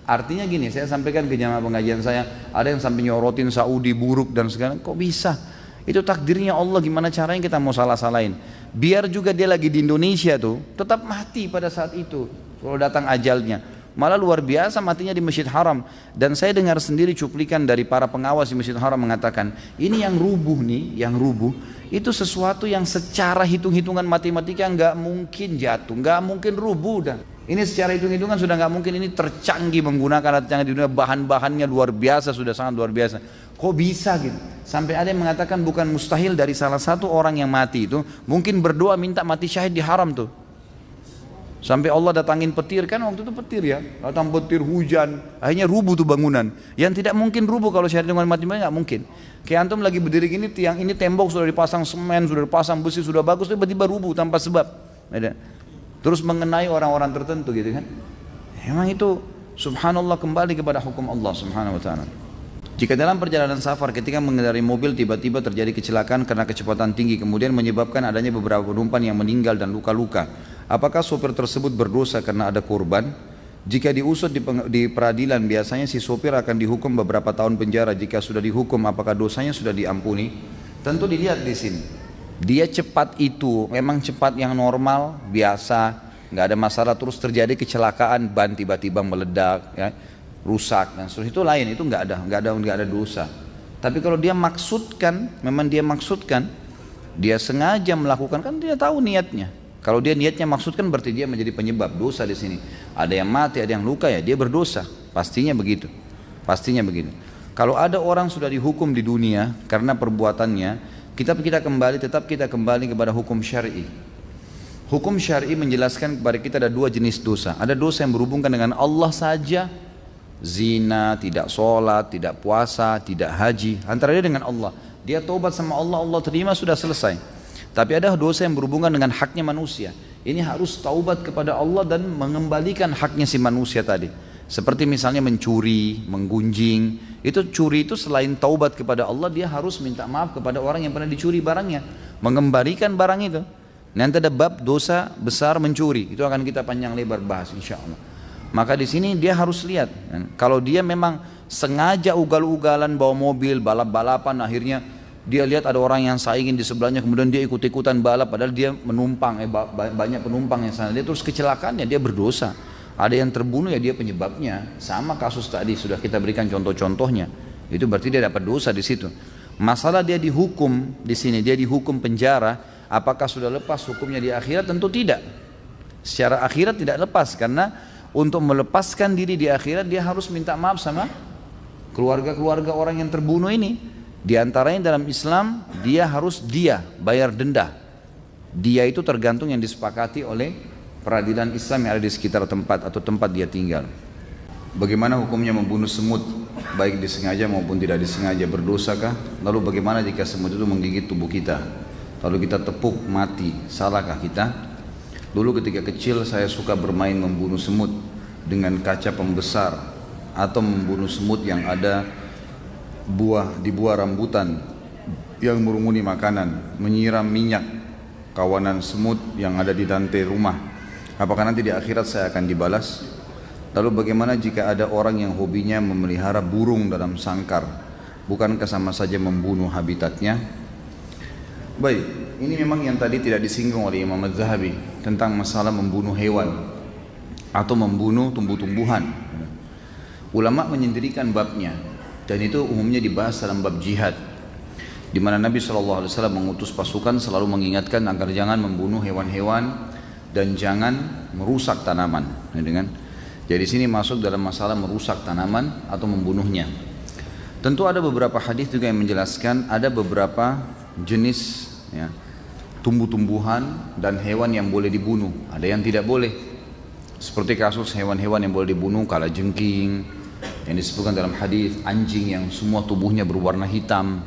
Artinya gini, saya sampaikan ke jamaah pengajian saya, ada yang sampai nyorotin Saudi buruk dan segala, kok bisa? Itu takdirnya Allah, gimana caranya kita mau salah-salahin? Biar juga dia lagi di Indonesia tuh, tetap mati pada saat itu, kalau datang ajalnya. Malah luar biasa matinya di Masjid Haram. Dan saya dengar sendiri cuplikan dari para pengawas di Masjid Haram mengatakan, ini yang rubuh nih, yang rubuh, itu sesuatu yang secara hitung-hitungan matematika nggak mungkin jatuh, nggak mungkin rubuh dah. Ini secara hitung-hitungan sudah nggak mungkin, ini tercanggih menggunakan alat canggih di dunia, bahan-bahannya luar biasa, sudah sangat luar biasa. Kok bisa gitu? Sampai ada yang mengatakan bukan mustahil dari salah satu orang yang mati itu mungkin berdoa minta mati syahid di haram tuh. Sampai Allah datangin petir, kan waktu itu petir ya, datang petir, hujan, akhirnya rubuh tuh bangunan. Yang tidak mungkin rubuh kalau syahid dengan mati nggak mungkin. Kayak antum lagi berdiri gini, tiang ini tembok sudah dipasang semen, sudah dipasang besi, sudah bagus, tiba-tiba rubuh tanpa sebab. Terus mengenai orang-orang tertentu gitu kan. Memang itu subhanallah, kembali kepada hukum Allah subhanahu wa ta'ala. Jika dalam perjalanan safar ketika mengendarai mobil tiba-tiba terjadi kecelakaan karena kecepatan tinggi kemudian menyebabkan adanya beberapa penumpang yang meninggal dan luka-luka, apakah sopir tersebut berdosa karena ada korban? Jika diusut di peradilan biasanya si sopir akan dihukum beberapa tahun penjara. Jika sudah dihukum apakah dosanya sudah diampuni? Tentu dilihat di sini. Dia cepat itu memang cepat yang normal biasa, nggak ada masalah. Terus terjadi kecelakaan, ban tiba-tiba meledak, ya, rusak dan seterusnya, itu lain, itu nggak ada dosa. Tapi kalau dia maksudkan, memang dia maksudkan, dia sengaja melakukan, kan dia tahu niatnya. Kalau dia niatnya maksudkan berarti dia menjadi penyebab dosa di sini. Ada yang mati, ada yang luka, ya dia berdosa, pastinya begitu, pastinya begitu. Kalau ada orang sudah dihukum di dunia karena perbuatannya, tetap kita kembali kepada hukum syar'i. Hukum syar'i menjelaskan kepada kita ada dua jenis dosa. Ada dosa yang berhubungan dengan Allah saja, zina, tidak sholat, tidak puasa, tidak haji, antara dia dengan Allah. Dia taubat sama Allah, Allah terima, sudah selesai. Tapi ada dosa yang berhubungan dengan haknya manusia. Ini harus taubat kepada Allah dan mengembalikan haknya si manusia tadi. Seperti misalnya mencuri, menggunjing. Itu curi itu selain taubat kepada Allah, dia harus minta maaf kepada orang yang pernah dicuri barangnya, mengembalikan barang itu. Nanti ada bab dosa besar mencuri, itu akan kita panjang lebar bahas insya Allah. Maka di sini dia harus lihat, kalau dia memang sengaja ugal-ugalan bawa mobil, balap-balapan, akhirnya dia lihat ada orang yang saingin di sebelahnya, kemudian dia ikut-ikutan balap, padahal dia menumpang, banyak penumpang yang sana, dia terus kecelakaan, ya dia berdosa. Ada yang terbunuh, ya dia penyebabnya. Sama kasus tadi sudah kita berikan contoh-contohnya. Itu berarti dia dapat dosa di situ. Masalah dia dihukum di sini, dia dihukum penjara. Apakah sudah lepas hukumnya di akhirat? Tentu tidak. Secara akhirat tidak lepas, karena untuk melepaskan diri di akhirat dia harus minta maaf sama keluarga-keluarga orang yang terbunuh ini. Di antaranya dalam Islam dia harus bayar denda. Dia itu tergantung yang disepakati oleh peradilan Islam yang ada di sekitar tempat atau tempat dia tinggal. Bagaimana hukumnya membunuh semut, baik disengaja maupun tidak disengaja, berdosakah? Lalu bagaimana jika semut itu menggigit tubuh kita? Lalu kita tepuk mati, salahkah kita? Dulu ketika kecil saya suka bermain membunuh semut dengan kaca pembesar, atau membunuh semut yang ada di buah rambutan yang merumuni makanan, menyiram minyak kawanan semut yang ada di lantai rumah. Apakah nanti di akhirat saya akan dibalas? Lalu bagaimana jika ada orang yang hobinya memelihara burung dalam sangkar? Bukankah sama saja membunuh habitatnya? Baik, ini memang yang tadi tidak disinggung oleh Imam Az-Zahabi tentang masalah membunuh hewan atau membunuh tumbuh-tumbuhan. Ulama menyendirikan babnya, dan itu umumnya dibahas dalam bab jihad, di mana Nabi SAW mengutus pasukan selalu mengingatkan agar jangan membunuh hewan-hewan dan jangan merusak tanaman. Jadi sini masuk dalam masalah merusak tanaman atau membunuhnya. Tentu ada beberapa hadis juga yang menjelaskan ada beberapa jenis tumbuh-tumbuhan dan hewan yang boleh dibunuh, ada yang tidak boleh. Seperti kasus hewan-hewan yang boleh dibunuh, kalajengking yang disebutkan dalam hadis, anjing yang semua tubuhnya berwarna hitam.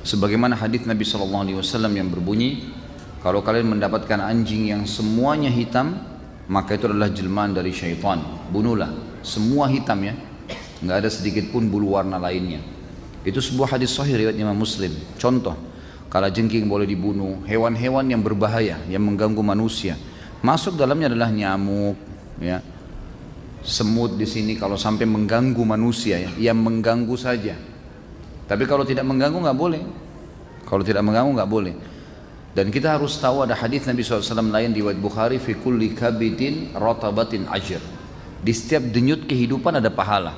Sebagaimana hadis Nabi SAW yang berbunyi, kalau kalian mendapatkan anjing yang semuanya hitam, maka itu adalah jelmaan dari syaitan. Bunuhlah, semua hitam ya, nggak ada sedikit pun bulu warna lainnya. Itu sebuah hadis sahih riwayat Imam Muslim. Contoh, kalajengking boleh dibunuh, hewan-hewan yang berbahaya, yang mengganggu manusia. Masuk dalamnya adalah nyamuk, ya, semut di sini kalau sampai mengganggu manusia, ya, yang mengganggu saja. Tapi kalau tidak mengganggu nggak boleh. Kalau tidak mengganggu nggak boleh. Dan kita harus tahu ada hadis Nabi SAW lain di riwayat Bukhari, fi kulli kabidin ratabatin ajr. Di setiap denyut kehidupan ada pahala.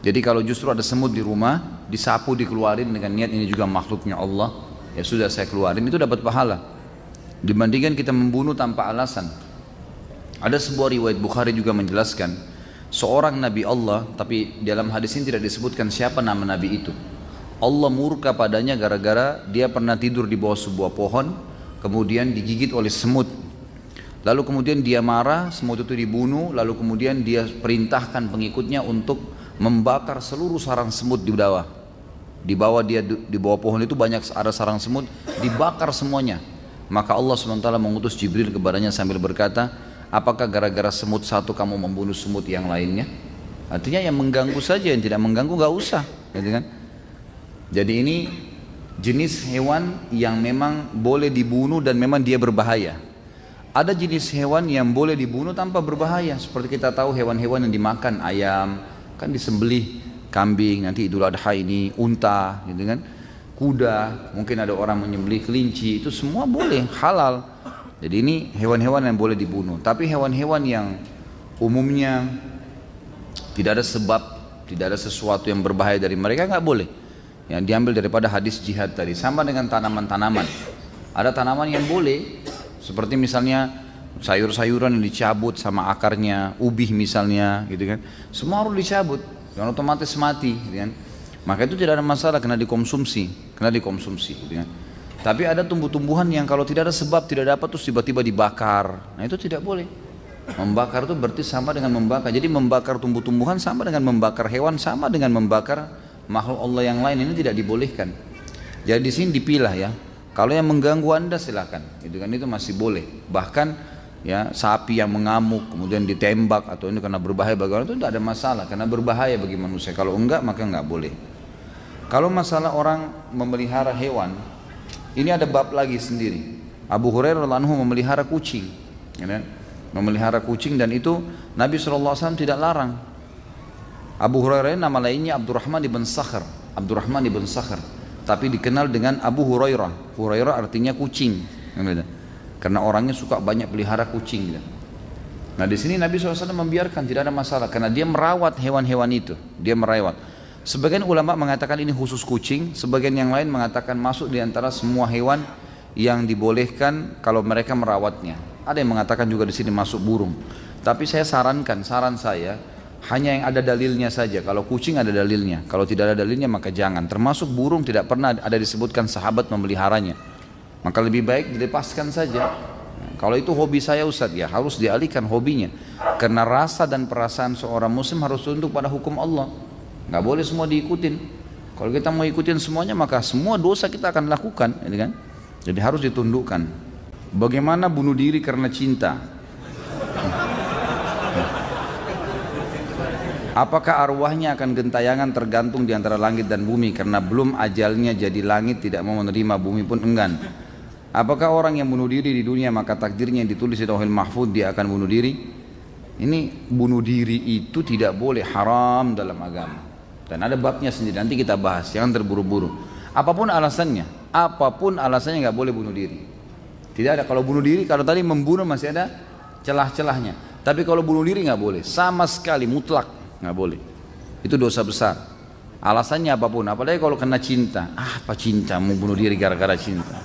Jadi kalau justru ada semut di rumah, disapu, dikeluarin dengan niat ini juga makhluknya Allah, ya sudah saya keluarin, itu dapat pahala. Dibandingkan kita membunuh tanpa alasan. Ada sebuah riwayat Bukhari juga menjelaskan, seorang Nabi Allah, tapi dalam hadis ini tidak disebutkan siapa nama Nabi itu. Allah murka padanya gara-gara dia pernah tidur di bawah sebuah pohon, kemudian digigit oleh semut. Lalu kemudian dia marah, semut itu dibunuh, lalu kemudian dia perintahkan pengikutnya untuk membakar seluruh sarang semut di bawah. Di bawah pohon itu banyak ada sarang semut, dibakar semuanya. Maka Allah SWT mengutus Jibril kepadanya sambil berkata, apakah gara-gara semut satu kamu membunuh semut yang lainnya? Artinya yang mengganggu saja, yang tidak mengganggu gak usah, gitu kan? Jadi ini jenis hewan yang memang boleh dibunuh dan memang dia berbahaya. Ada jenis hewan yang boleh dibunuh tanpa berbahaya, seperti kita tahu hewan-hewan yang dimakan, ayam kan disembelih, kambing, nanti Idul Adha ini unta, gitu kan, kuda, mungkin ada orang menyembelih kelinci, itu semua boleh, halal. Jadi ini hewan-hewan yang boleh dibunuh. Tapi hewan-hewan yang umumnya tidak ada sebab, tidak ada sesuatu yang berbahaya dari mereka, nggak boleh. Yang diambil daripada hadis jihad tadi. Sama dengan tanaman-tanaman. Ada tanaman yang boleh, seperti misalnya sayur-sayuran yang dicabut sama akarnya, ubi misalnya, gitu kan. Semua harus dicabut, dan otomatis mati, gitu kan. Maka itu tidak ada masalah, kena dikonsumsi, gitu kan. Tapi ada tumbuh-tumbuhan yang kalau tidak ada sebab, tidak dapat, terus tiba-tiba dibakar. Nah itu tidak boleh. Membakar itu berarti sama dengan membakar. Jadi membakar tumbuh-tumbuhan sama dengan membakar hewan, sama dengan membakar makhluk Allah yang lain. Ini tidak dibolehkan. Jadi di sini dipilah ya. Kalau yang mengganggu Anda silakan, itu kan itu masih boleh. Bahkan ya sapi yang mengamuk kemudian ditembak atau ini karena berbahaya bagi orang itu tidak ada masalah, karena berbahaya bagi manusia. Kalau enggak maka enggak boleh. Kalau masalah orang memelihara hewan, ini ada bab lagi sendiri. Abu Hurairah radhiyallahu anhu memelihara kucing, ya kan? Memelihara kucing, dan itu Nabi SAW tidak larang. Abu Hurairah nama lainnya Abdurrahman ibn Sakhr, Abdurrahman ibn Sakhr, tapi dikenal dengan Abu Hurairah. Hurairah artinya kucing, karena orangnya suka banyak pelihara kucing. Nah di sini Nabi SAW membiarkan, tidak ada masalah, karena dia merawat hewan-hewan itu, dia merawat. Sebagian ulama mengatakan ini khusus kucing, sebagian yang lain mengatakan masuk di antara semua hewan yang dibolehkan kalau mereka merawatnya. Ada yang mengatakan juga di sini masuk burung. Tapi saya sarankan, saran saya hanya yang ada dalilnya saja. Kalau kucing ada dalilnya, kalau tidak ada dalilnya maka jangan. Termasuk burung tidak pernah ada disebutkan sahabat memeliharanya. Maka lebih baik dilepaskan saja. Kalau itu hobi saya Ustaz, ya harus dialihkan hobinya. Karena rasa dan perasaan seorang muslim harus tunduk pada hukum Allah. Nggak boleh semua diikutin. Kalau kita mau ikutin semuanya maka semua dosa kita akan lakukan, kan? Jadi harus ditundukkan. Bagaimana bunuh diri karena cinta? Apakah arwahnya akan gentayangan tergantung di antara langit dan bumi karena belum ajalnya jadi langit tidak mau menerima, bumi pun enggan? Apakah orang yang bunuh diri di dunia maka takdirnya yang ditulis di Lauhul Mahfuz dia akan bunuh diri? Ini bunuh diri itu tidak boleh, haram dalam agama. Dan ada babnya sendiri, nanti kita bahas, jangan terburu-buru. Apapun alasannya nggak boleh bunuh diri. Tidak ada, kalau bunuh diri, kalau tadi membunuh masih ada celah-celahnya. Tapi kalau bunuh diri nggak boleh, sama sekali mutlak nggak boleh. Itu dosa besar. Alasannya apapun, apalagi kalau kena cinta. Apa cinta, mau bunuh diri gara-gara cinta?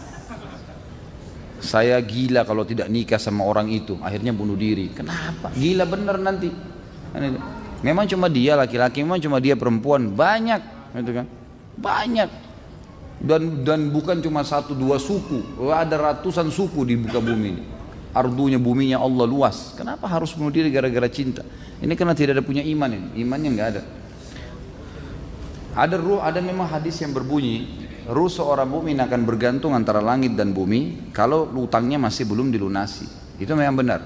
Saya gila kalau tidak nikah sama orang itu, akhirnya bunuh diri. Kenapa? Gila bener nanti. Memang cuma dia laki-laki, memang cuma dia perempuan, banyak, gitu kan? Banyak. Dan bukan cuma satu dua suku, ada ratusan suku di muka bumi ini. Ardunya buminya Allah luas. Kenapa harus bunuh diri gara-gara cinta? Ini karena tidak ada punya iman ini. Imannya nggak ada. Ada memang hadis yang berbunyi, ruh seorang mukmin akan bergantung antara langit dan bumi kalau utangnya masih belum dilunasi. Itu memang benar.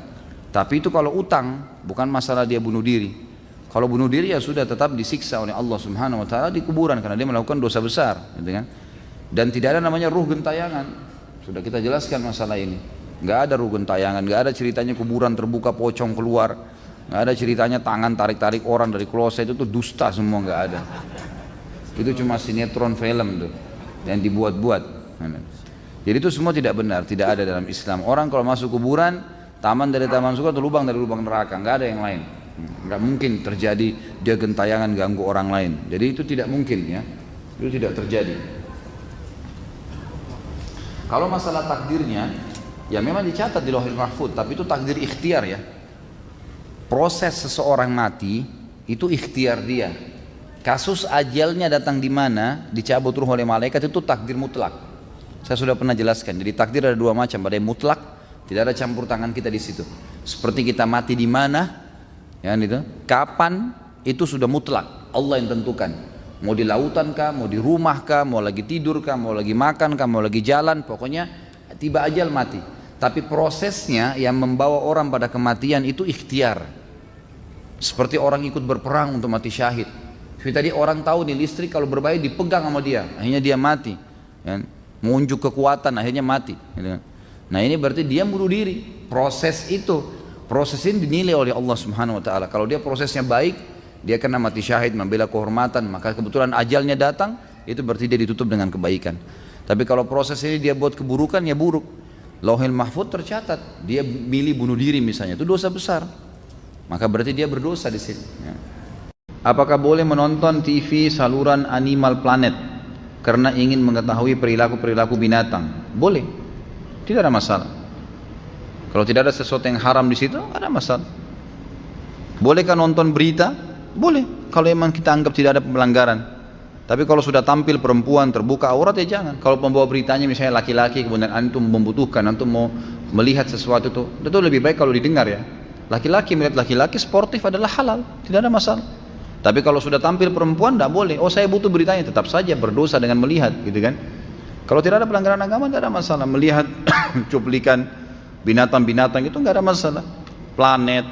Tapi itu kalau utang, bukan masalah dia bunuh diri. Kalau bunuh diri ya sudah tetap disiksa oleh Allah Subhanahu wa taala di kuburan karena dia melakukan dosa besar, gitu kan? Dan tidak ada namanya ruh gentayangan. Sudah kita jelaskan masalah ini. Nggak ada ruh gentayangan, nggak ada ceritanya kuburan terbuka pocong keluar, nggak ada ceritanya tangan tarik-tarik orang dari kloset, itu tuh dusta semua, nggak ada. Itu cuma sinetron film tuh yang dibuat-buat. Jadi itu semua tidak benar, tidak ada dalam Islam. Orang kalau masuk kuburan, taman dari taman surga atau lubang dari lubang neraka, nggak ada yang lain. Nggak mungkin terjadi dia gentayangan ganggu orang lain. Jadi itu tidak mungkin, ya. Itu tidak terjadi. Kalau masalah takdirnya, ya memang dicatat di Lauhul Mahfuz, tapi itu takdir ikhtiar, ya. Proses seseorang mati itu ikhtiar dia. Kasus ajalnya datang di mana, dicabut ruh oleh malaikat, itu takdir mutlak. Saya sudah pernah jelaskan. Jadi takdir ada dua macam, ada yang mutlak, tidak ada campur tangan kita di situ. Seperti kita mati di mana, ya itu, kapan, itu sudah mutlak, Allah yang tentukan. Mau di lautan kah, mau di rumah kah, mau lagi tidur kah, mau lagi makan kah, mau lagi jalan, pokoknya tiba ajal mati. Tapi prosesnya yang membawa orang pada kematian itu ikhtiar. Seperti orang ikut berperang untuk mati syahid. Seperti tadi orang tahu nih listrik kalau berbahaya dipegang sama dia, akhirnya dia mati. Ya. Mengunjuk kekuatan, akhirnya mati. Nah ini berarti dia bunuh diri. Proses ini dinilai oleh Allah Subhanahu Wa Taala. Kalau dia prosesnya baik, dia kena mati syahid, membela kehormatan, maka kebetulan ajalnya datang, itu berarti dia ditutup dengan kebaikan. Tapi kalau proses ini dia buat keburukan, ya buruk. Lauhul Mahfuz tercatat, dia milih bunuh diri misalnya, itu dosa besar. Maka berarti dia berdosa di sini. Ya. Apakah boleh menonton TV saluran Animal Planet karena ingin mengetahui perilaku-perilaku binatang? Boleh, tidak ada masalah. Kalau tidak ada sesuatu yang haram di situ, ada masalah. Bolehkah nonton berita? Boleh, kalau memang kita anggap tidak ada pelanggaran. Tapi kalau sudah tampil perempuan terbuka aurat ya jangan. Kalau pembawa beritanya misalnya laki-laki, kemudian antum membutuhkan, antum mau melihat sesuatu itu lebih baik kalau didengar, ya. Laki-laki melihat laki-laki sportif adalah halal, tidak ada masalah. Tapi kalau sudah tampil perempuan tidak boleh. Oh saya butuh beritanya, tetap saja berdosa dengan melihat, gitu kan. Kalau tidak ada pelanggaran agama tidak ada masalah. Melihat cuplikan binatang-binatang itu nggak ada masalah. Planet,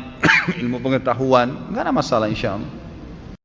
ilmu pengetahuan nggak ada masalah insya Allah.